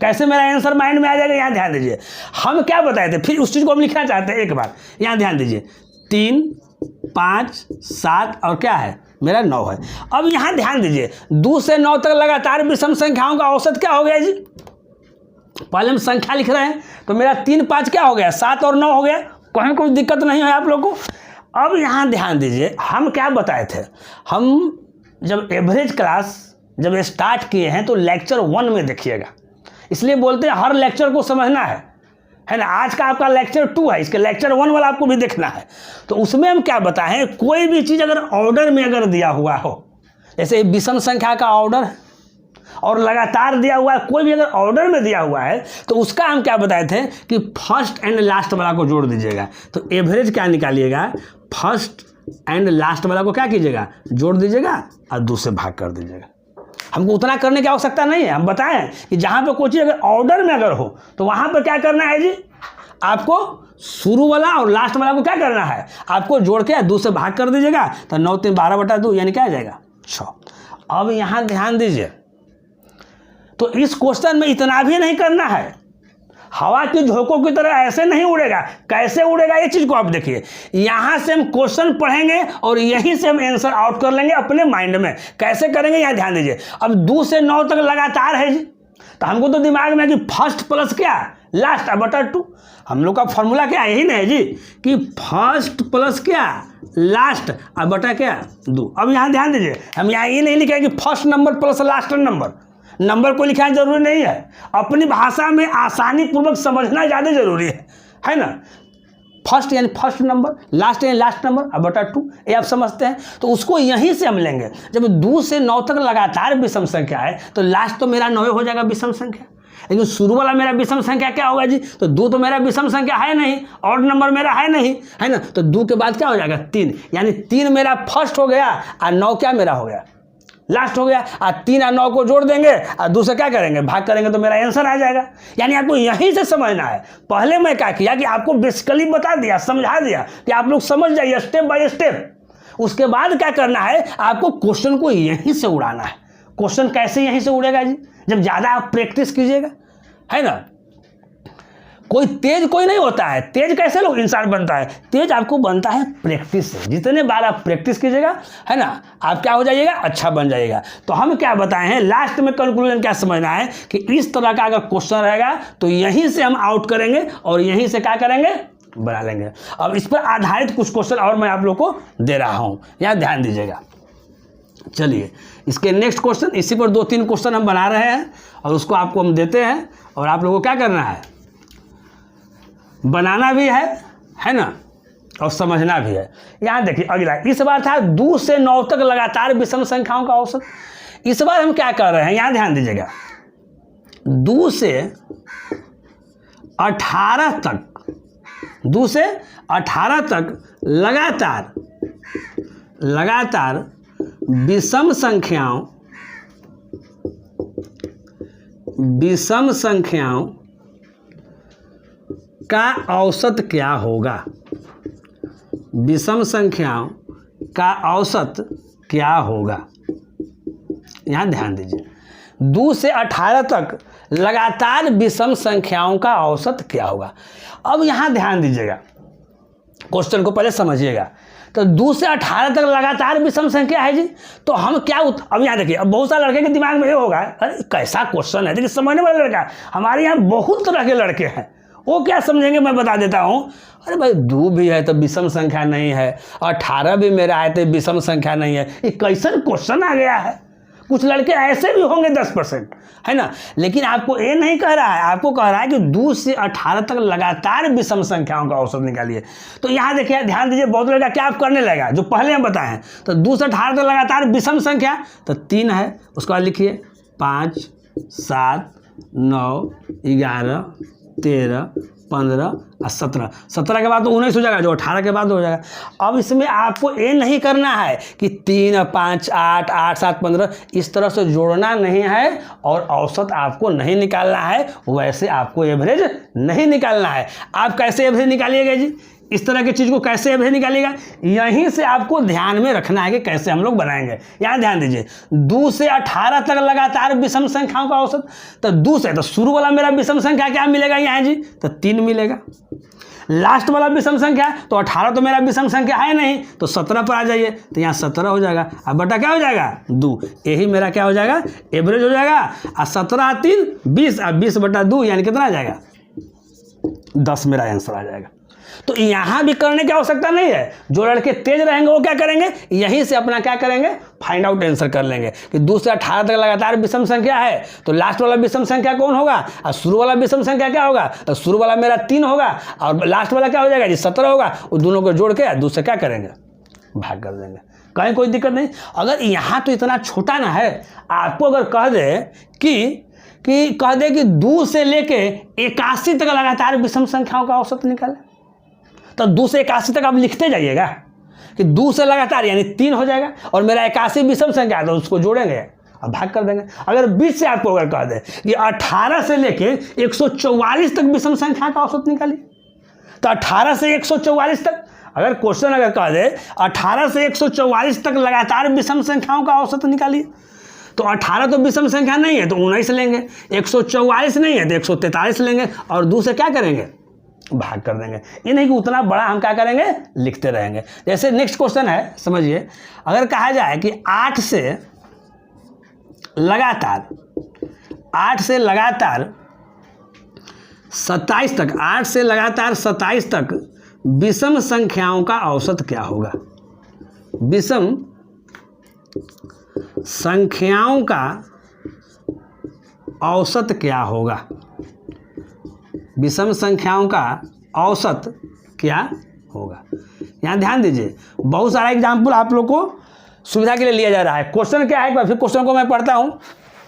कैसे मेरा आंसर माइंड में आ जाएगा, यहाँ ध्यान दीजिए, हम क्या बताए थे, फिर उस चीज को हम लिखना चाहते हैं एक बार। यहाँ ध्यान दीजिए, 3 5 7 और क्या है मेरा 9 है। अब यहाँ ध्यान दीजिए, 2 से 9 तक लगातार विषम संख्याओं का औसत क्या हो गया जी, पहले हम संख्या लिख रहे हैं तो मेरा 3 5 क्या हो गया, 7 और 9 हो गया, कहीं कोई दिक्कत नहीं है आप लोग को। अब यहाँ ध्यान दीजिए, हम क्या बताए थे, हम जब एवरेज क्लास जब स्टार्ट किए हैं तो लेक्चर 1 में देखिएगा, इसलिए बोलते हैं हर लेक्चर को समझना है ना। आज का आपका लेक्चर 2 है, इसके लेक्चर 1 वाला आपको भी देखना है। तो उसमें हम क्या बताएं, कोई भी चीज़ अगर ऑर्डर में अगर दिया हुआ हो, जैसे विषम संख्या का ऑर्डर और लगातार दिया हुआ है, कोई भी अगर ऑर्डर में दिया हुआ है तो उसका हम क्या बताए थे कि फर्स्ट एंड लास्ट वाला को जोड़ दीजिएगा। तो एवरेज क्या निकालिएगा, फर्स्ट एंड लास्ट वाला को क्या कीजिएगा, जोड़ दीजिएगा और 2 से भाग कर दीजिएगा। हमको उतना करने की आवश्यकता नहीं है, हम बताएं कि जहाँ पे कोई चीज़ अगर ऑर्डर में अगर हो तो वहाँ पर क्या करना है जी, आपको शुरू वाला और लास्ट वाला को क्या करना है, आपको जोड़ के 2 से भाग कर दीजिएगा। तो 9 3 12 बटा 2 यानी क्या आ जाएगा 6। अब यहाँ ध्यान दीजिए, तो इस क्वेश्चन में इतना भी नहीं करना है, हवा की झोंकों की तरह ऐसे नहीं उड़ेगा। कैसे उड़ेगा ये चीज को आप देखिए, यहां से हम क्वेश्चन पढ़ेंगे और यहीं से हम आंसर आउट कर लेंगे अपने माइंड में। कैसे करेंगे यहाँ ध्यान दीजिए, अब 2 से 9 तक लगातार है जी, तो हमको तो दिमाग में कि फर्स्ट प्लस क्या लास्ट बटा 2। हम लोग का फॉर्मूला क्या यही नहीं है जी, कि फर्स्ट प्लस क्या लास्ट बटा क्या 2। अब यहाँ ध्यान दीजिए, हम यहाँ ये नहीं लिखेंगे कि first number plus last number को लिखना जरूरी नहीं है, अपनी भाषा में आसानी पूर्वक समझना ज़्यादा जरूरी है ना। फर्स्ट यानी फर्स्ट नंबर, लास्ट यानी लास्ट नंबर और बटा 2, ये आप समझते हैं। तो उसको यहीं से हम लेंगे, जब 2 से 9 तक लगातार विषम संख्या है तो लास्ट तो मेरा 9 हो जाएगा विषम संख्या, लेकिन शुरू वाला मेरा विषम संख्या क्या होगा जी, तो 2 तो मेरा विषम संख्या है नहीं, और नंबर मेरा है नहीं, है ना। तो 2 के बाद क्या हो जाएगा 3, यानी 3 मेरा फर्स्ट हो गया और 9 क्या मेरा हो गया लास्ट हो गया। 3 और 9 को जोड़ देंगे और दूसरा क्या करेंगे, भाग करेंगे, तो मेरा आंसर आ जाएगा। यानी आपको यहीं से समझना है। पहले मैं क्या किया कि आपको बेसिकली बता दिया, समझा दिया कि आप लोग समझ जाइए स्टेप बाय स्टेप। उसके बाद क्या करना है, आपको क्वेश्चन को यहीं से उड़ाना है। क्वेश्चन कैसे यहीं से उड़ेगा जी, जब ज़्यादा आप प्रैक्टिस कीजिएगा, है ना। कोई तेज कोई नहीं होता है। तेज कैसे लोग इंसान बनता है, तेज आपको बनता है प्रैक्टिस से। जितने बार आप प्रैक्टिस कीजिएगा, है ना, आप क्या हो जाइएगा, अच्छा बन जाइएगा। तो हम क्या बताए हैं लास्ट में, कंक्लूजन क्या समझना है कि इस तरह का अगर क्वेश्चन रहेगा तो यहीं से हम आउट करेंगे और यहीं से क्या करेंगे, बना लेंगे। अब इस पर आधारित कुछ क्वेश्चन और मैं आप लोग को दे रहा हूँ, यहाँ ध्यान दीजिएगा। चलिए इसके नेक्स्ट क्वेश्चन, इसी पर 2-3 क्वेश्चन हम बना रहे हैं और उसको आपको हम देते हैं और आप लोगों को क्या करना है, बनाना भी है ना, और समझना भी है। यहाँ देखिए अगला, इस बार था 2 से 9 तक लगातार विषम संख्याओं का औसत। इस बार हम क्या कर रहे हैं, यहाँ ध्यान दीजिएगा, 2 से 18 तक, 2 से 18 तक लगातार विषम संख्याओं का औसत क्या होगा, विषम संख्याओं का औसत क्या होगा। यहाँ ध्यान दीजिए, 2 से 18 तक लगातार विषम संख्याओं का औसत क्या होगा। अब यहाँ ध्यान दीजिएगा, क्वेश्चन को पहले समझिएगा। तो 2 से 18 तक लगातार विषम संख्या है जी, तो हम क्या अब यहाँ देखिए, अब बहुत सारे लड़के के दिमाग में ये होगा, अरे कैसा क्वेश्चन है, देखिए समझने वाले लड़का, हमारे यहाँ बहुत तरह के लड़के हैं, वो क्या समझेंगे मैं बता देता हूँ। अरे भाई 2 भी है तो विषम संख्या नहीं है, 18 भी मेरा है तो विषम संख्या नहीं है, ये कैसा क्वेश्चन आ गया है। कुछ लड़के ऐसे भी होंगे 10%, है ना। लेकिन आपको ये नहीं कह रहा है, आपको कह रहा है कि 2 से 18 तक लगातार विषम संख्याओं का औसत निकालिए। तो यहाँ देखिए ध्यान दीजिए, बहुत लड़का क्या आप करने लगेगा, जो पहले हम बताए हैं। तो 2 से 18 तक लगातार विषम संख्या, तो 3 है, उसके बाद लिखिए 5, 7, 9, 11, 13, 15 और 17। 17 के बाद तो 19 हो जाएगा, जो 18 के बाद हो जाएगा। अब इसमें आपको ये नहीं करना है कि 3, 5, 8, 8, 7, 15 इस तरह से जोड़ना नहीं है और औसत आपको नहीं निकालना है, वैसे आपको एवरेज नहीं निकालना है। आप कैसे एवरेज निकालिएगा जी, इस तरह की चीज़ को कैसे एवरेज निकालिएगा, यहीं से आपको ध्यान में रखना है कि कैसे हम लोग बनाएंगे। यहाँ ध्यान दीजिए, 2 से 18 तक लगातार विषम संख्याओं का औसत, तो 2 से, तो शुरू वाला मेरा विषम संख्या क्या मिलेगा यहाँ जी, तो 3 मिलेगा। लास्ट वाला विषम संख्या, तो 18 तो मेरा विषम संख्या है नहीं, तो 17 पर आ जाइए, तो यहाँ 17 हो जाएगा। अब बटा क्या हो जाएगा, 2, यही मेरा क्या हो जाएगा, एवरेज हो जाएगा। और 17 3 20, और 20 बटा 2 यानी कितना आ जाएगा, 10 मेरा आंसर आ जाएगा। तो यहाँ भी करने की आवश्यकता नहीं है। जो लड़के तेज रहेंगे वो क्या करेंगे, यहीं से अपना क्या करेंगे, फाइंड आउट आंसर कर लेंगे कि 2 से 18 तक लगातार विषम संख्या है, तो लास्ट वाला विषम संख्या कौन होगा, और शुरू वाला विषम संख्या क्या होगा, तो शुरू वाला मेरा 3 होगा और लास्ट वाला क्या हो जाएगा जी, 17 होगा। वो दोनों को जोड़ के 2 से क्या करेंगे, भाग कर देंगे, कहीं कोई दिक्कत नहीं। अगर यहाँ तो इतना छोटा ना है, आपको अगर कह दे कि 2 से लेके 81 तक लगातार विषम संख्याओं का औसत निकाले, तो 2 से 81 तक आप लिखते जाइएगा कि 2 से लगातार यानी 3 हो जाएगा, और मेरा 81 विषम संख्या है तो उसको जोड़ेंगे और भाग कर देंगे। अगर 20 से आपको अगर कह दे कि 18 से लेके 144 तक विषम संख्या का औसत निकालिए, तो 18 से 144 तक, अगर क्वेश्चन अगर कह दे 18 से 144 तक लगातार विषम संख्याओं का औसत निकालिए, तो 18 तो विषम संख्या नहीं है तो 19 लेंगे, 144 नहीं है तो 143 लेंगे, और 2 से क्या करेंगे, भाग कर देंगे। ये नहीं कि उतना बड़ा हम क्या करेंगे, लिखते रहेंगे। जैसे नेक्स्ट क्वेश्चन है, समझिए, अगर कहा जाए कि 8 से लगातार 27 तक, 8 से लगातार 27 तक विषम संख्याओं का औसत क्या होगा, विषम संख्याओं का औसत क्या होगा, विषम संख्याओं का औसत क्या होगा। यहाँ ध्यान दीजिए, बहुत सारा एग्जाम्पल आप लोग को सुविधा के लिए लिया जा रहा है। क्वेश्चन क्या है, फिर क्वेश्चन को मैं पढ़ता हूँ।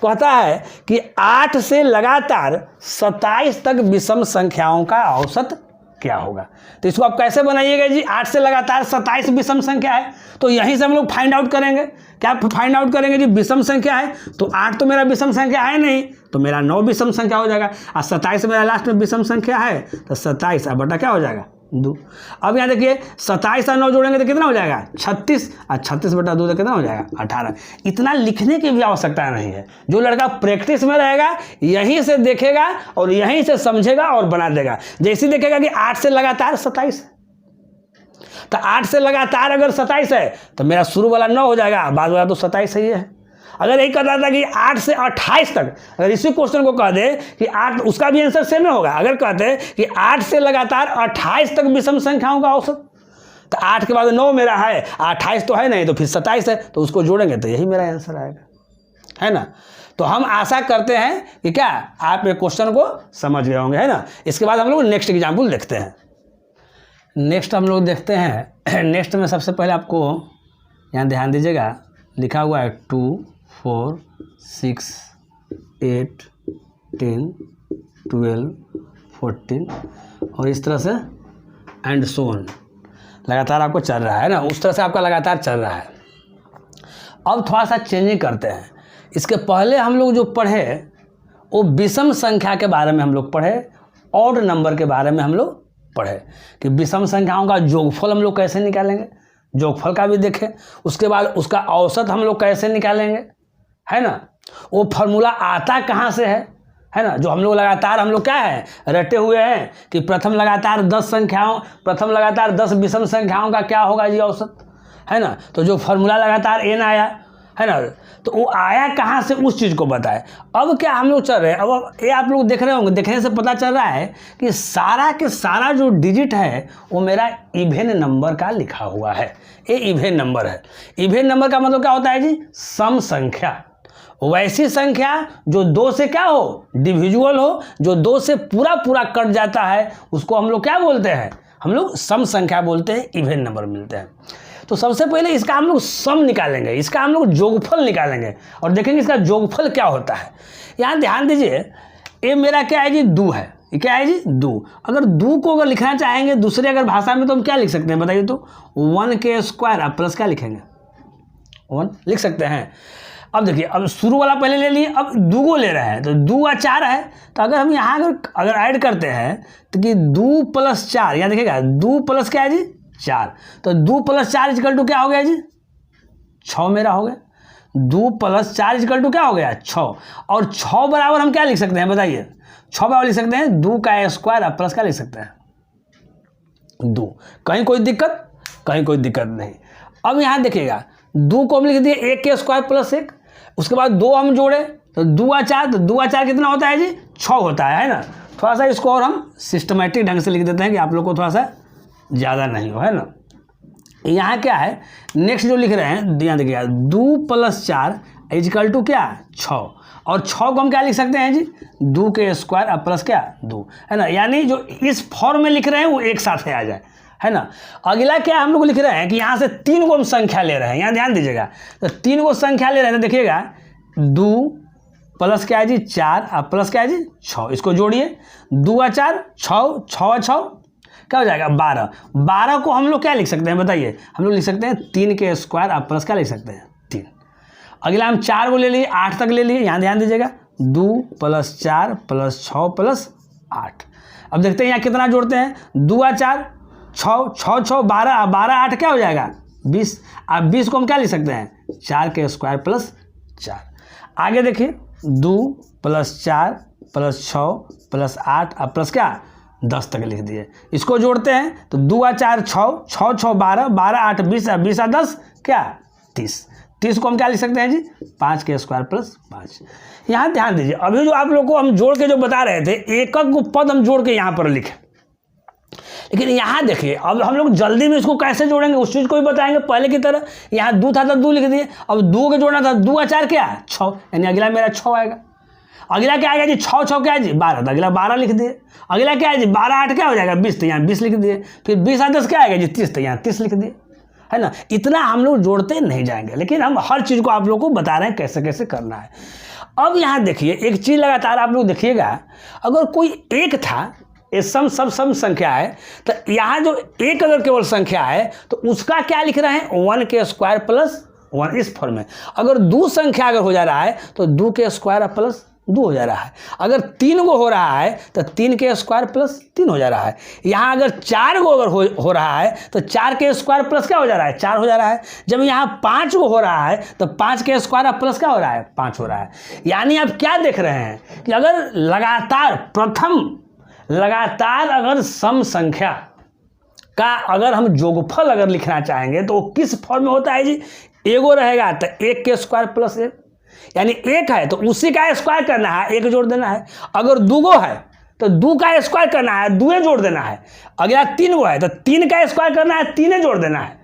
कहता है कि 8 से लगातार 27 तक विषम संख्याओं का औसत क्या होगा। तो इसको आप कैसे बनाइएगा जी, 8 से लगातार 27 विषम संख्या है, तो यहीं से हम लोग फाइंड आउट करेंगे। क्या फाइंड आउट करेंगे जी, विषम संख्या है, तो 8 तो मेरा विषम संख्या है नहीं, तो मेरा 9 विषम संख्या हो जाएगा, और 27 मेरा लास्ट में विषम संख्या है, तो 27 बटा क्या हो जाएगा 2। अब यहाँ देखिए 27 और 9 जोड़ेंगे तो कितना हो जाएगा 36, और 36 बटा 2 तो कितना हो जाएगा 18। इतना लिखने की भी आवश्यकता नहीं है। जो लड़का प्रैक्टिस में रहेगा यहीं से देखेगा और यहीं से समझेगा और बना देगा। जैसे देखेगा कि 8 से लगातार 27, तो 8 से लगातार अगर 27 है तो मेरा शुरू वाला 9 हो जाएगा, बाद वाला तो 27 ही है। अगर यही कहता था कि 8 से 28 तक, अगर इसी क्वेश्चन को कह दे कि 8, उसका भी आंसर सेम होगा। अगर कहते कि 8 से लगातार 28 तक विषम संख्याओं का औसत, तो 8 के बाद 9 मेरा है, 28 तो है नहीं, तो फिर 27 है, तो उसको जोड़ेंगे तो यही मेरा आंसर आएगा, है ना। तो हम आशा करते हैं कि क्या आप ये क्वेश्चन को समझ गए होंगे, है ना। इसके बाद हम लोग नेक्स्ट एग्जाम्पल देखते हैं। नेक्स्ट हम लोग देखते हैं, नेक्स्ट में सबसे पहले आपको यहाँ ध्यान दीजिएगा, लिखा हुआ है 2, 4, 6, 8, 10, 12, 14 और इस तरह से एंड सो ऑन, लगातार आपको चल रहा है ना, उस तरह से आपका लगातार चल रहा है। अब थोड़ा सा चेंजिंग करते हैं। इसके पहले हम लोग जो पढ़े वो विषम संख्या के बारे में हम लोग पढ़े, ऑड नंबर के बारे में हम लोग पढ़े कि विषम संख्याओं का जोगफल हम लोग कैसे निकालेंगे, जोगफल का भी देखें। उसके बाद उसका औसत हम लोग कैसे निकालेंगे, है ना। वो फार्मूला आता कहाँ से है ना। जो हम लोग लगातार हम लोग क्या है रटे हुए हैं कि प्रथम लगातार 10 विषम संख्याओं का क्या होगा जी औसत, है ना। तो जो फार्मूला लगातार n आया, है ना, तो वो आया कहाँ से उस चीज़ को बताए। अब क्या हम लोग चल रहे हैं, अब ये आप लोग देख रहे होंगे, देखने से पता चल रहा है कि सारा के सारा जो डिजिट है वो मेरा इवेन नंबर का लिखा हुआ है। ये इवेन नंबर है। इवेन नंबर का मतलब क्या होता है जी, सम संख्या। वैसी संख्या जो 2 से क्या हो, डिविजुअल हो, जो 2 से पूरा कट जाता है, उसको हम लोग क्या बोलते हैं, हम लोग सम संख्या बोलते हैं, इवेन नंबर मिलते हैं। तो सबसे पहले इसका हम लोग सम निकालेंगे, इसका हम लोग जोगफल निकालेंगे और देखेंगे इसका जोगफल क्या होता है। यहाँ ध्यान दीजिए, ये मेरा क्या है जी 2 है, ये क्या है जी 2। अगर 2 को अगर लिखना चाहेंगे दूसरे अगर भाषा में तो हम क्या लिख सकते हैं बताइए, तो 1 के स्क्वायर, अब प्लस क्या लिखेंगे 1 लिख सकते हैं। अब देखिए, अब शुरू वाला पहले ले लिए, अब 2 को ले रहे हैं, तो 2 और 4 है, तो अगर हम यहाँ अगर ऐड करते हैं तो कि 2 + 4, यहाँ देखिएगा 2 प्लस क्या है जी 4, तो 2 + 4 = क्या हो गया जी 6 मेरा हो गया। 2 + 4 = क्या हो गया 6, और 6 बराबर हम क्या लिख सकते हैं बताइए, 6 बराबर लिख सकते हैं 2 का स्क्वायर, अब प्लस क्या लिख सकते हैं 2। कहीं कोई दिक्कत, कहीं कोई दिक्कत नहीं। अब यहाँ देखिएगा 2 को हम लिख दिए 1 के स्क्वायर + 1, उसके बाद 2 हम जोड़े तो 2 और 4, तो 2 और 4 कितना होता है जी 6 होता है ना। थोड़ा सा इसको और हम सिस्टमेटिक ढंग से लिख देते हैं कि आप लोग को थोड़ा सा ज़्यादा नहीं हो, है ना। यहाँ क्या है नेक्स्ट जो लिख रहे हैं, यहाँ देखिएगा 2 + 4 = क्या 6, और 6 को हम क्या लिख सकते हैं जी 2 के स्क्वायर अब प्लस क्या 2, है ना। यानी जो इस फॉर्म में लिख रहे हैं वो एक साथ आ जाए, है ना। अगला क्या हम लोग लिख रहे हैं कि यहाँ से 3 को हम संख्या ले रहे हैं, यहाँ ध्यान दीजिएगा, तो 3 को संख्या ले रहे हैं, तो देखिएगा 2 प्लस क्या है जी 4 अब प्लस क्या है जी 6, इसको जोड़िए 2 और 4 6, 6 और 6 क्या हो जाएगा 12। 12 को हम लोग क्या लिख सकते हैं बताइए, हम लोग लिख सकते हैं 3 के स्क्वायर अब प्लस क्या लिख सकते हैं 3। अगला हम 4 को ले लिए, 8 तक ले लिए, यहाँ ध्यान दीजिएगा 2 + 4 + 6 + 8। अब देखते हैं यहाँ कितना जोड़ते हैं, 2 और 4 6, 6 6 12, 12 8 क्या हो जाएगा 20। अब 20 को हम क्या लिख सकते हैं 4 के स्क्वायर + 4। आगे देखिए 2 + 4 + 6 + 8 अब प्लस क्या 10 तक लिख दिए। इसको जोड़ते हैं तो 2 और 4 6, 6 6 12, 12 8 20, 20 और 10 क्या 30। 30 को हम क्या लिख सकते हैं जी 5 के स्क्वायर + 5। यहाँ ध्यान दीजिए, अभी जो आप लोग को हम जोड़ के जो बता रहे थे, एक पद हम जोड़ के यहाँ पर लिखे, लेकिन यहाँ देखिए अब हम लोग जल्दी में इसको कैसे जोड़ेंगे उस चीज़ को भी बताएंगे। पहले की तरह यहाँ 2 था तो 2 लिख दिए, अब 2 को जोड़ना था 2 और 4 क्या 6, यानी अगला मेरा 6 आएगा। अगला क्या आएगा जी 6 6 क्या है जी 12, तो अगला 12 लिख दिए। अगला क्या है जी 12 8 क्या हो जाएगा 20, तो यहाँ 20 लिख दिए। फिर 20 और 10 क्या आएगा जी 30, तो यहाँ 30 लिख दिए, है ना। इतना हम लोग जोड़ते नहीं जाएंगे, लेकिन हम हर चीज़ को आप लोग को बता रहे हैं कैसे कैसे करना है। अब यहाँ देखिए एक चीज़ लगातार आप लोग देखिएगा, अगर कोई एक था ये सम संख्या है, तो यहाँ जो एक अगर केवल संख्या है तो उसका क्या लिख रहे हैं, 1 के स्क्वायर प्लस 1, इस फॉर्म में। अगर 2 संख्या अगर हो जा रहा है तो 2 के स्क्वायर प्लस 2 हो जा रहा है। अगर 3 गो हो रहा है तो 3 के स्क्वायर प्लस 3 हो जा रहा है। यहाँ अगर 4 गो अगर हो रहा है तो 4 के स्क्वायर प्लस क्या हो जा रहा है, 4 हो जा रहा है। जब यहाँ 5 गो हो रहा है तो 5 के स्क्वायर प्लस क्या हो रहा है, 5 हो रहा है। यानी आप क्या देख रहे हैं कि अगर लगातार अगर सम संख्या का अगर हम जोगफल अगर लिखना चाहेंगे तो वो किस फॉर्म में होता है जी, एगो रहेगा तो 1 के स्क्वायर प्लस 1, यानी 1 है तो उसी का स्क्वायर करना है, 1 जोड़ देना है। अगर 2 गो है तो 2 का स्क्वायर करना है, 2 जोड़ देना है। अगला 3 गो है तो 3 का स्क्वायर करना है, 3 जोड़ देना है।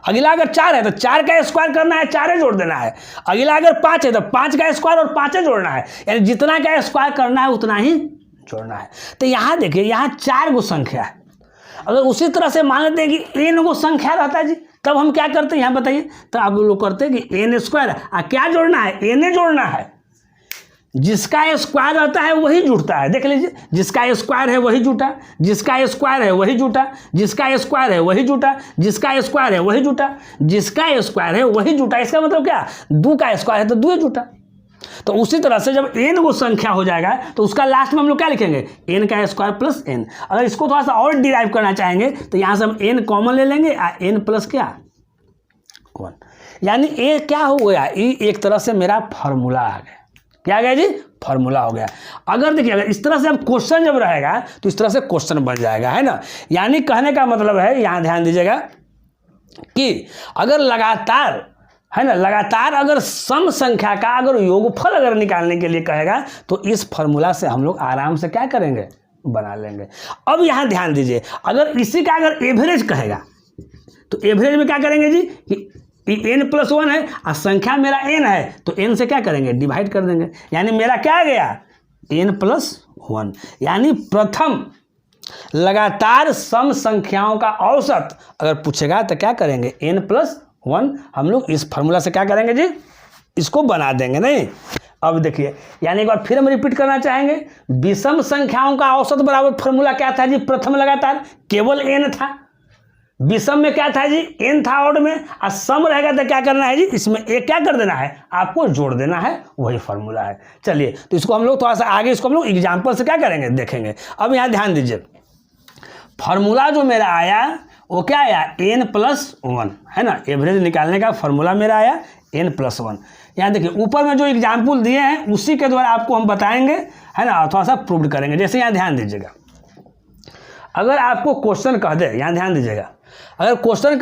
अगला अगर 4 है तो 4 का स्क्वायर करना है, 4 जोड़ देना है। अगला अगर 5 है तो 5 का स्क्वायर और 5 जोड़ना है, यानी जितना का स्क्वायर करना है उतना ही जोड़ना है। तो यहाँ देखिए, यहाँ 4 गो संख्या है। अगर उसी तरह से मान लेते हैं कि n गो संख्या रहता है जी, तब हम क्या करते हैं यहाँ बताइए। तो आप लोग करते हैं कि n स्क्वायर क्या जोड़ना है, n जोड़ना है। जिसका स्क्वायर रहता है वही जुड़ता है, देख लीजिए, जिसका स्क्वायर है वही जुटा, जिसका स्क्वायर है वही जुटा, जिसका स्क्वायर है वही जुटा, जिसका स्क्वायर है वही जुटा, जिसका स्क्वायर है वही जुटा। इसका मतलब क्या, 2 का स्क्वायर है तो 2 जुटा। तो उसी तरह से जब n वो संख्या हो जाएगा तो उसका लास्ट में हम लोग क्या लिखेंगे, n का स्क्वायर प्लस n। अगर इसको थोड़ा सा और डिराइव करना चाहेंगे तो यहाँ से हम n कॉमन ले लेंगे, n प्लस क्या 1, यानी ये क्या हो गया, ये एक तरह से मेरा फॉर्मूला आ गया। क्या आ गया जी, फॉर्मूला हो गया। अगर देखिए, अगर इस तरह से अब क्वेश्चन जब रहेगा तो इस तरह से क्वेश्चन बन जाएगा, है ना। यानी कहने का मतलब है, यहाँ ध्यान दीजिएगा कि अगर लगातार, है ना, लगातार अगर सम संख्या का अगर योगफल अगर निकालने के लिए कहेगा तो इस फॉर्मूला से हम लोग आराम से क्या करेंगे, बना लेंगे। अब यहाँ ध्यान दीजिए, अगर इसी का अगर एवरेज कहेगा तो एवरेज में क्या करेंगे जी कि n प्लस 1 है और संख्या मेरा n है तो n से क्या करेंगे, डिवाइड कर देंगे। यानी मेरा क्या आ गया, n प्लस 1। यानी प्रथम लगातार सम संख्याओं का औसत अगर पूछेगा तो क्या करेंगे, n प्लस 1 हम लोग इस फार्मूला से क्या करेंगे जी, इसको बना देंगे। नहीं, अब देखिए, यानी एक बार फिर हम रिपीट करना चाहेंगे, विषम संख्याओं का औसत बराबर फार्मूला क्या था जी, प्रथम लगातार केवल n था। विषम में क्या था जी, n था ऑड में, और सम रहेगा तो क्या करना है जी, इसमें एक क्या कर देना है, आपको जोड़ देना है, वही फार्मूला है। चलिए, तो इसको हम लोग थोड़ा सा आगे इसको हम लोग एग्जाम्पल से क्या करेंगे, देखेंगे। अब यहाँ ध्यान दीजिए, फार्मूला जो मेरा आया वो क्या आया, n प्लस 1, है ना। एवरेज निकालने का फार्मूला मेरा आया n प्लस 1। यहाँ देखिए, ऊपर में जो एग्जाम्पल दिए हैं उसी के द्वारा आपको हम बताएंगे, है ना, थोड़ा सा प्रूव करेंगे। जैसे यहाँ ध्यान दीजिएगा, अगर आपको क्वेश्चन कह दे, यहाँ ध्यान दीजिएगा, अगर क्वेश्चन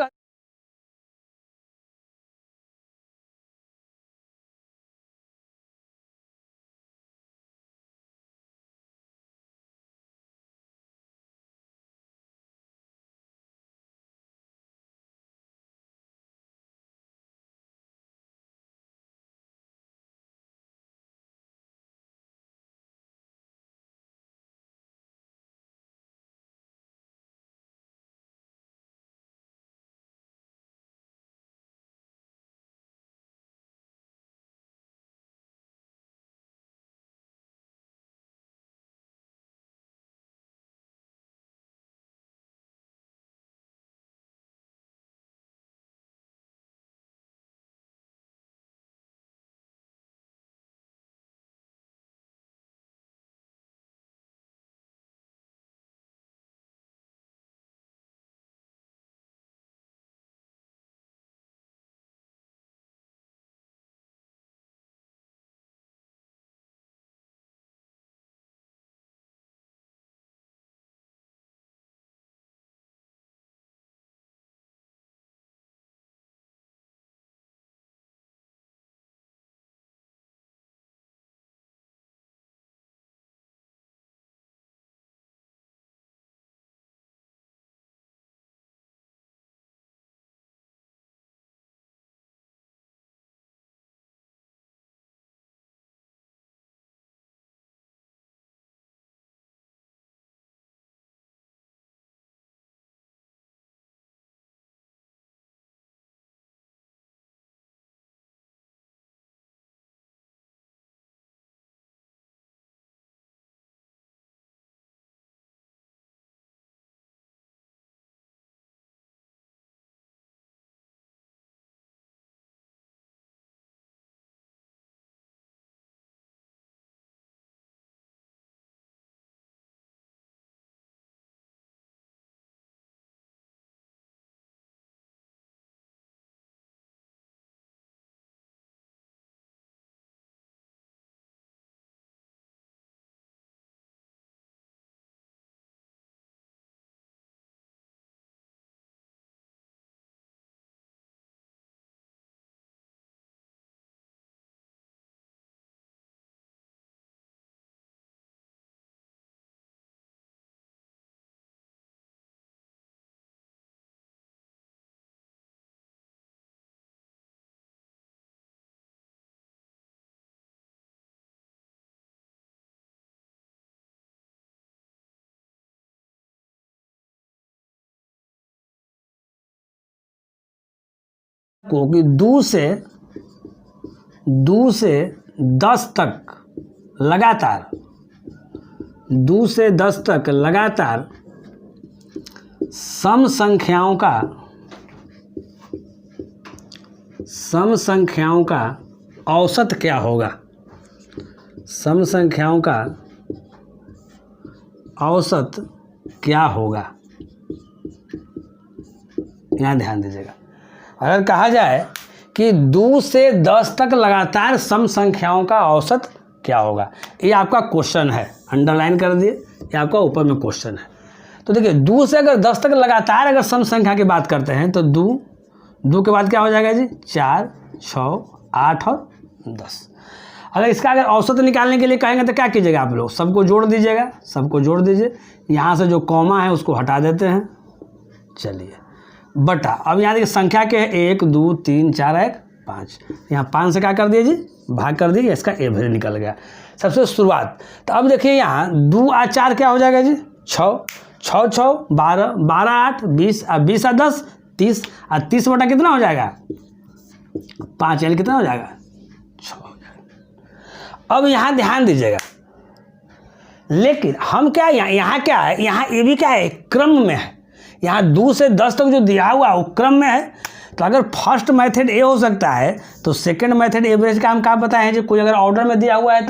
को कि 2 से 10 तक लगातार 2 से 10 तक लगातार सम संख्याओं का औसत क्या होगा, सम संख्याओं का औसत क्या होगा। यहाँ ध्यान दीजिएगा, अगर कहा जाए कि 2 से 10 तक लगातार सम संख्याओं का औसत क्या होगा, ये आपका क्वेश्चन है, अंडरलाइन कर दिए, ये आपका ऊपर में क्वेश्चन है। तो देखिए 2 से अगर 10 तक लगातार अगर सम संख्या की बात करते हैं तो 2 के बाद क्या हो जाएगा जी, 4, 6, 8 और 10। अगर इसका अगर औसत निकालने के लिए कहेंगे तो क्या कीजिएगा आप लोग, सबको जोड़ दीजिएगा, सबको जोड़ दीजिए, यहाँ से जो कॉमा है उसको हटा देते हैं, चलिए बटा, अब यहाँ देखिए संख्या के 1 2 3 4 1 5, यहाँ 5 से क्या कर दिए जी, भाग कर दिए, इसका एवरेज निकल गया सबसे शुरुआत। तो अब देखिए यहाँ 2 और 4 क्या हो जाएगा जी, 6, 6 6 12, 12 8 20, 20 और 10 30, और 30 बटा कितना हो जाएगा 5, यानी कितना हो जाएगा 6 हो जाएगा। अब यहाँ ध्यान दीजिएगा, लेकिन हम क्या यहाँ क्या है, यहाँ ये भी क्या है, क्रम में है। यहाँ 2 से 10 तक जो दिया हुआ वो क्रम में है। तो अगर फर्स्ट मेथड ए हो सकता है तो सेकंड मेथड एवरेज का हम क्या बताए हैं जी, कोई अगर ऑर्डर में दिया हुआ है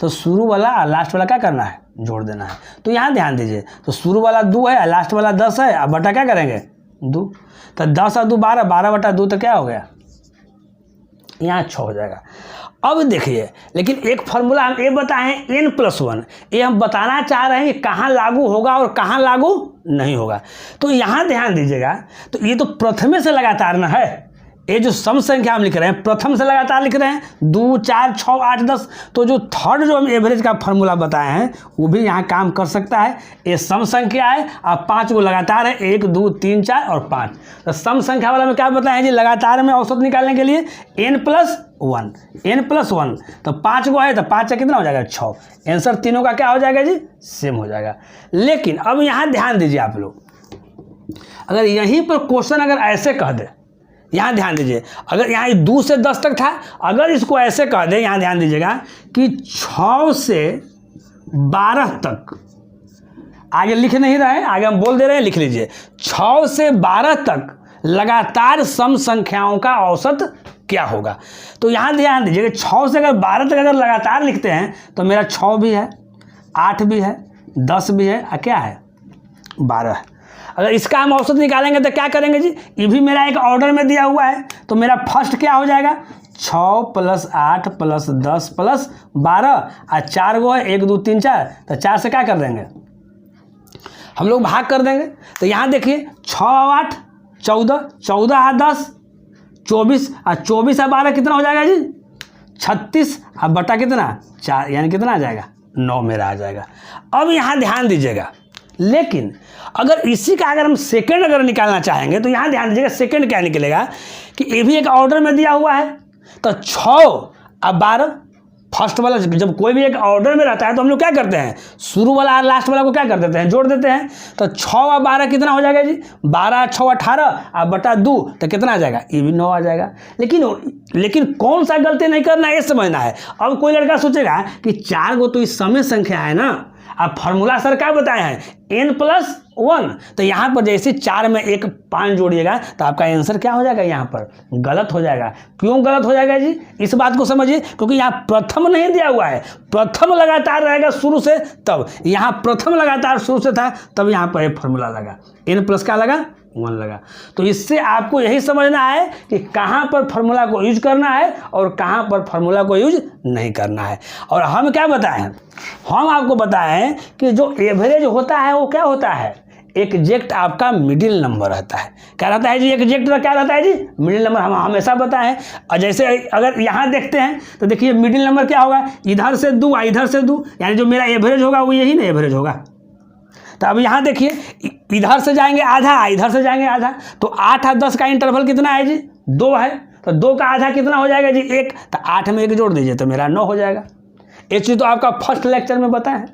तो शुरू वाला और लास्ट वाला क्या करना है, जोड़ देना है। तो यहाँ ध्यान दीजिए, तो शुरू वाला 2 है, लास्ट वाला 10 है, अब बटा क्या करेंगे 2, तो 10 और 2 12, 12 बटा 2 तो क्या हो गया, यहाँ 6 हो जाएगा। अब देखिए, लेकिन एक फार्मूला हम ये बताए हैं n+1, ये हम बताना चाह रहे हैं कि कहाँ लागू होगा और कहाँ लागू नहीं होगा। तो यहाँ ध्यान दीजिएगा, तो ये तो प्रथमे से लगातार ना है, ये जो सम संख्या हम लिख रहे हैं प्रथम से लगातार लिख रहे हैं, 2 4 6 8 10। तो जो थर्ड जो हम एवरेज का फार्मूला बताए हैं वो भी यहाँ काम कर सकता है। ये सम संख्या है और 5 को लगातार है, 1 2 3 4 और 5। तो सम संख्या वाला में क्या बताया है जी, लगातार में औसत निकालने के लिए n+1, तो 5 को है तो 5 से कितना हो जाएगा 6। आंसर तीनों का क्या हो जाएगा जी, सेम हो जाएगा। लेकिन अब यहाँ ध्यान दीजिए आप लोग, अगर यहीं पर क्वेश्चन अगर ऐसे कह दे, यहाँ ध्यान दीजिए, अगर यहाँ 2 से 10 तक था, अगर इसको ऐसे कह दे, यहाँ ध्यान दीजिएगा कि 6 से 12 तक, आगे लिख नहीं रहे हैं, आगे हम बोल दे रहे हैं, लिख लीजिए, 6 से 12 तक लगातार सम संख्याओं का औसत क्या होगा। तो यहाँ ध्यान दीजिए कि 6 से अगर 12 तक अगर लगातार लिखते हैं तो मेरा 6 भी है, 8 भी है, 10 भी है, और क्या है 12 है। अगर इसका हम औसत निकालेंगे तो क्या करेंगे जी, ये भी मेरा एक ऑर्डर में दिया हुआ है, तो मेरा फर्स्ट क्या हो जाएगा 6 + 8 + 10 + 12, और 4 गो है, 1 2 3 4, तो 4 से क्या कर देंगे हम लोग भाग कर देंगे। तो यहाँ देखिए 6 और 8 14, 14 और 10 24, और 24 और 12 कितना हो जाएगा जी 36, और बटा कितना 4, यानी कितना आ जाएगा 9 मेरा आ जाएगा। अब यहाँ ध्यान दीजिएगा, लेकिन अगर इसी का अगर हम सेकंड अगर निकालना चाहेंगे तो यहाँ ध्यान दीजिएगा सेकंड क्या निकलेगा कि ये भी एक ऑर्डर में दिया हुआ है, तो 6 और 12, फर्स्ट वाला जब कोई भी एक ऑर्डर में रहता है तो हम लोग क्या करते हैं, शुरू वाला और लास्ट वाला को क्या कर देते हैं, जोड़ देते हैं। तो 6 और 12 कितना हो जाएगा जी 12 6 18, और बटा 2 तो कितना आ जाएगा, ये भी 9 आ जाएगा। लेकिन कौन सा गलती नहीं करना है ये समझना है। अब कोई लड़का सोचेगा कि 4 गो तो इस समय संख्या है ना, अब फार्मूला सर क्या बताए हैं n+1, तो यहाँ पर जैसे 4 में 1 5 जोड़िएगा तो आपका आंसर क्या हो जाएगा, यहाँ पर गलत हो जाएगा। क्यों गलत हो जाएगा जी, इस बात को समझिए, क्योंकि यहाँ प्रथम नहीं दिया हुआ है, प्रथम लगातार रहेगा शुरू से, तब यहाँ प्रथम लगातार शुरू से था तब यहाँ पर एक फार्मूला लगा, n+ क्या लगा 1 लगा। तो इससे आपको यही समझना है कि कहाँ पर फार्मूला को यूज करना है और कहाँ पर फार्मूला को यूज नहीं करना है। और हम क्या बताए हैं, हम आपको बताए हैं कि जो एवरेज होता है वो क्या होता है, एग्जैक्ट आपका मिडिल नंबर रहता है। क्या रहता है जी, एग्जैक्ट क्या रहता है जी, मिडिल नंबर। हम हमेशा बताए हैं। और जैसे अगर यहाँ देखते हैं तो देखिए मिडिल नंबर क्या होगा, इधर से 2 इधर से 2, यानी जो मेरा एवरेज होगा वो यही ना एवरेज होगा। तो अब यहाँ देखिए इधर से जाएंगे आधा, इधर से जाएंगे आधा, तो 8 और 10 का इंटरवल कितना है जी 2 है, तो 2 का आधा कितना हो जाएगा जी 1, तो 8 में 1 जोड़ दीजिए तो मेरा 9 हो जाएगा। ये चीज़ तो आपका फर्स्ट लेक्चर में बताया है।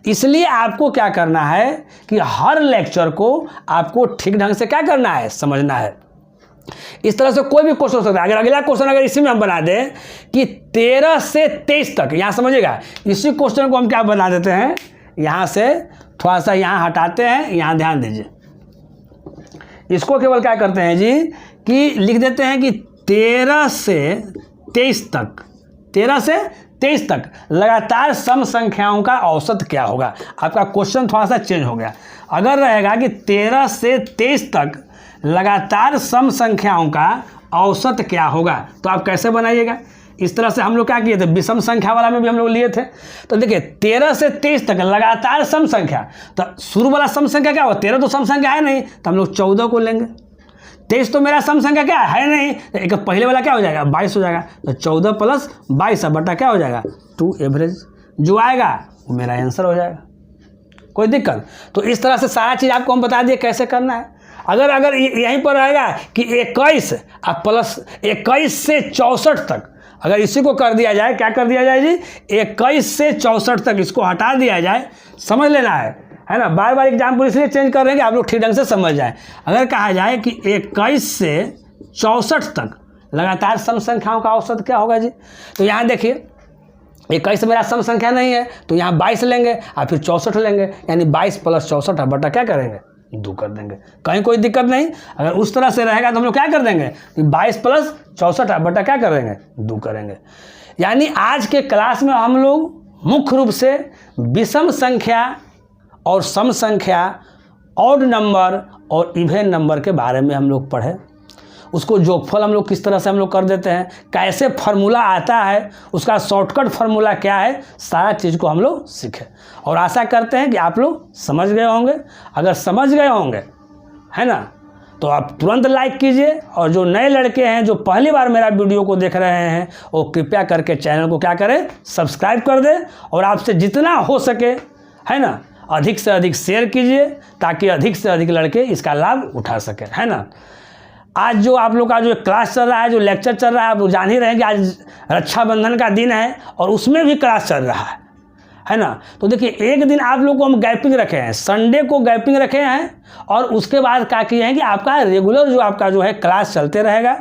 इसलिए आपको क्या करना है कि हर लेक्चर को आपको ठीक ढंग से क्या करना है, समझना है। इस तरह से कोई भी क्वेश्चन हो सकता है। अगर अगला क्वेश्चन अगर इसी में हम बना दें कि 13 से 23 तक, यहाँ समझिएगा, इसी क्वेश्चन को हम क्या बना देते हैं, यहाँ से थोड़ा सा यहाँ हटाते हैं, यहाँ ध्यान दीजिए, इसको केवल क्या करते हैं जी कि लिख देते हैं कि 13 से 23 तक, 13 से 23 तक लगातार सम संख्याओं का औसत क्या होगा। आपका क्वेश्चन थोड़ा सा चेंज हो गया। अगर रहेगा कि 13 से 23 तक लगातार सम संख्याओं का औसत क्या होगा, तो आप कैसे बनाइएगा। इस तरह से हम लोग क्या किए थे, विषम संख्या वाला में भी हम लोग लिए थे। तो देखिए 13 से 23 तक लगातार सम संख्या, तो शुरू वाला सम संख्या क्या होगा, 13 तो सम संख्या है नहीं, तो हम लोग 14 को लेंगे। 23 तो मेरा सम संख्या क्या है नहीं, एक पहले वाला क्या हो जाएगा, 22 हो जाएगा। तो 14 प्लस 22 बटा क्या हो जाएगा, 2 एवरेज, जो आएगा वो मेरा आंसर हो जाएगा। कोई दिक्कत। तो इस तरह से सारा चीज़ आपको हम बता दिए कैसे करना है। अगर यहीं पर रहेगा कि 21 प्लस 21 से 64 तक, अगर इसी को कर दिया जाए, क्या कर दिया जाए जी, 21 से 64 तक इसको हटा दिया जाए, समझ लेना है ना। बार बार एग्जाम्पल इसलिए चेंज कर रहे हैं कि आप लोग ठीक ढंग से समझ जाएं। अगर कहा जाए कि 21 से 64 तक लगातार सम संख्याओं का औसत क्या होगा जी, तो यहाँ देखिए 21 मेरा सम संख्या नहीं है, तो यहाँ 22 लेंगे और फिर 64 लेंगे, यानी 22 प्लस 64 बटा क्या करेंगे, 2 कर देंगे। कहीं कोई दिक्कत नहीं। अगर उस तरह से रहेगा तो हम लोग क्या कर देंगे कि 22 प्लस 64 बटा क्या करेंगे, 2 करेंगे। यानी आज के क्लास में हम लोग मुख्य रूप से विषम संख्या और सम संख्या, ऑड नंबर और इवन नंबर के बारे में हम लोग पढ़े। उसको जोगफल हम लोग किस तरह से हम लोग कर देते हैं, कैसे फार्मूला आता है, उसका शॉर्टकट फार्मूला क्या है, सारा चीज़ को हम लोग सीखे। और आशा करते हैं कि आप लोग समझ गए होंगे। अगर समझ गए होंगे, है ना, तो आप तुरंत लाइक कीजिए। और जो नए लड़के हैं जो पहली बार मेरा वीडियो को देख रहे हैं, वो कृपया करके चैनल को क्या करें, सब्सक्राइब कर दें। और आपसे जितना हो सके, है ना, अधिक से अधिक शेयर कीजिए, ताकि अधिक से अधिक लड़के इसका लाभ उठा सकें, है ना। आज जो आप लोग का जो क्लास चल रहा है, जो लेक्चर चल रहा है, आप लोग जान ही रहे हैं कि आज रक्षाबंधन का दिन है और उसमें भी क्लास चल रहा है ना। तो देखिए एक दिन आप लोग को हम गैपिंग रखे हैं, संडे को गैपिंग रखे हैं, और उसके बाद क्या किए हैं कि आपका रेगुलर जो आपका जो है क्लास चलते रहेगा।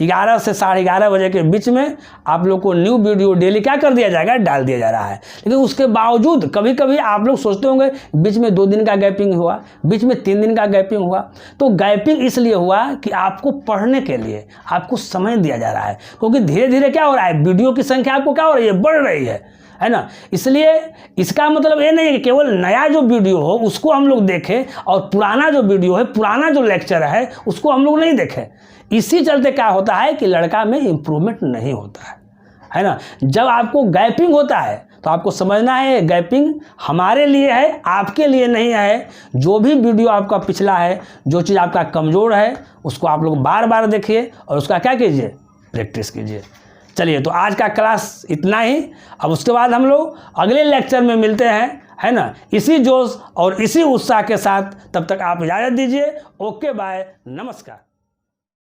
11 से 11:30 बजे के बीच में आप लोग को न्यू वीडियो डेली क्या कर दिया जाएगा, डाल दिया जा रहा है। लेकिन उसके बावजूद कभी कभी आप लोग सोचते होंगे बीच में 2 दिन का गैपिंग हुआ, बीच में 3 दिन का गैपिंग हुआ। तो गैपिंग इसलिए हुआ कि आपको पढ़ने के लिए आपको समय दिया जा रहा है, क्योंकि धीरे धीरे क्या हो रहा है, वीडियो की संख्या आपको क्या हो रही है, बढ़ रही है ना। इसलिए इसका मतलब ये नहीं है कि केवल नया जो वीडियो हो उसको हम लोग देखें और पुराना जो वीडियो है, पुराना जो लेक्चर है उसको हम लोग नहीं देखें। इसी चलते क्या होता है कि लड़का में इम्प्रूवमेंट नहीं होता है ना। जब आपको गैपिंग होता है तो आपको समझना है गैपिंग हमारे लिए है, आपके लिए नहीं है। जो भी वीडियो आपका पिछला है, जो चीज़ आपका कमज़ोर है, उसको आप लोग बार बार देखिए और उसका क्या कीजिए, प्रैक्टिस कीजिए। चलिए, तो आज का क्लास इतना ही। अब उसके बाद हम लोग अगले लेक्चर में मिलते हैं, है ना, इसी जोश और इसी उत्साह के साथ। तब तक आप इजाज़त दीजिए। ओके, बाय, नमस्कार।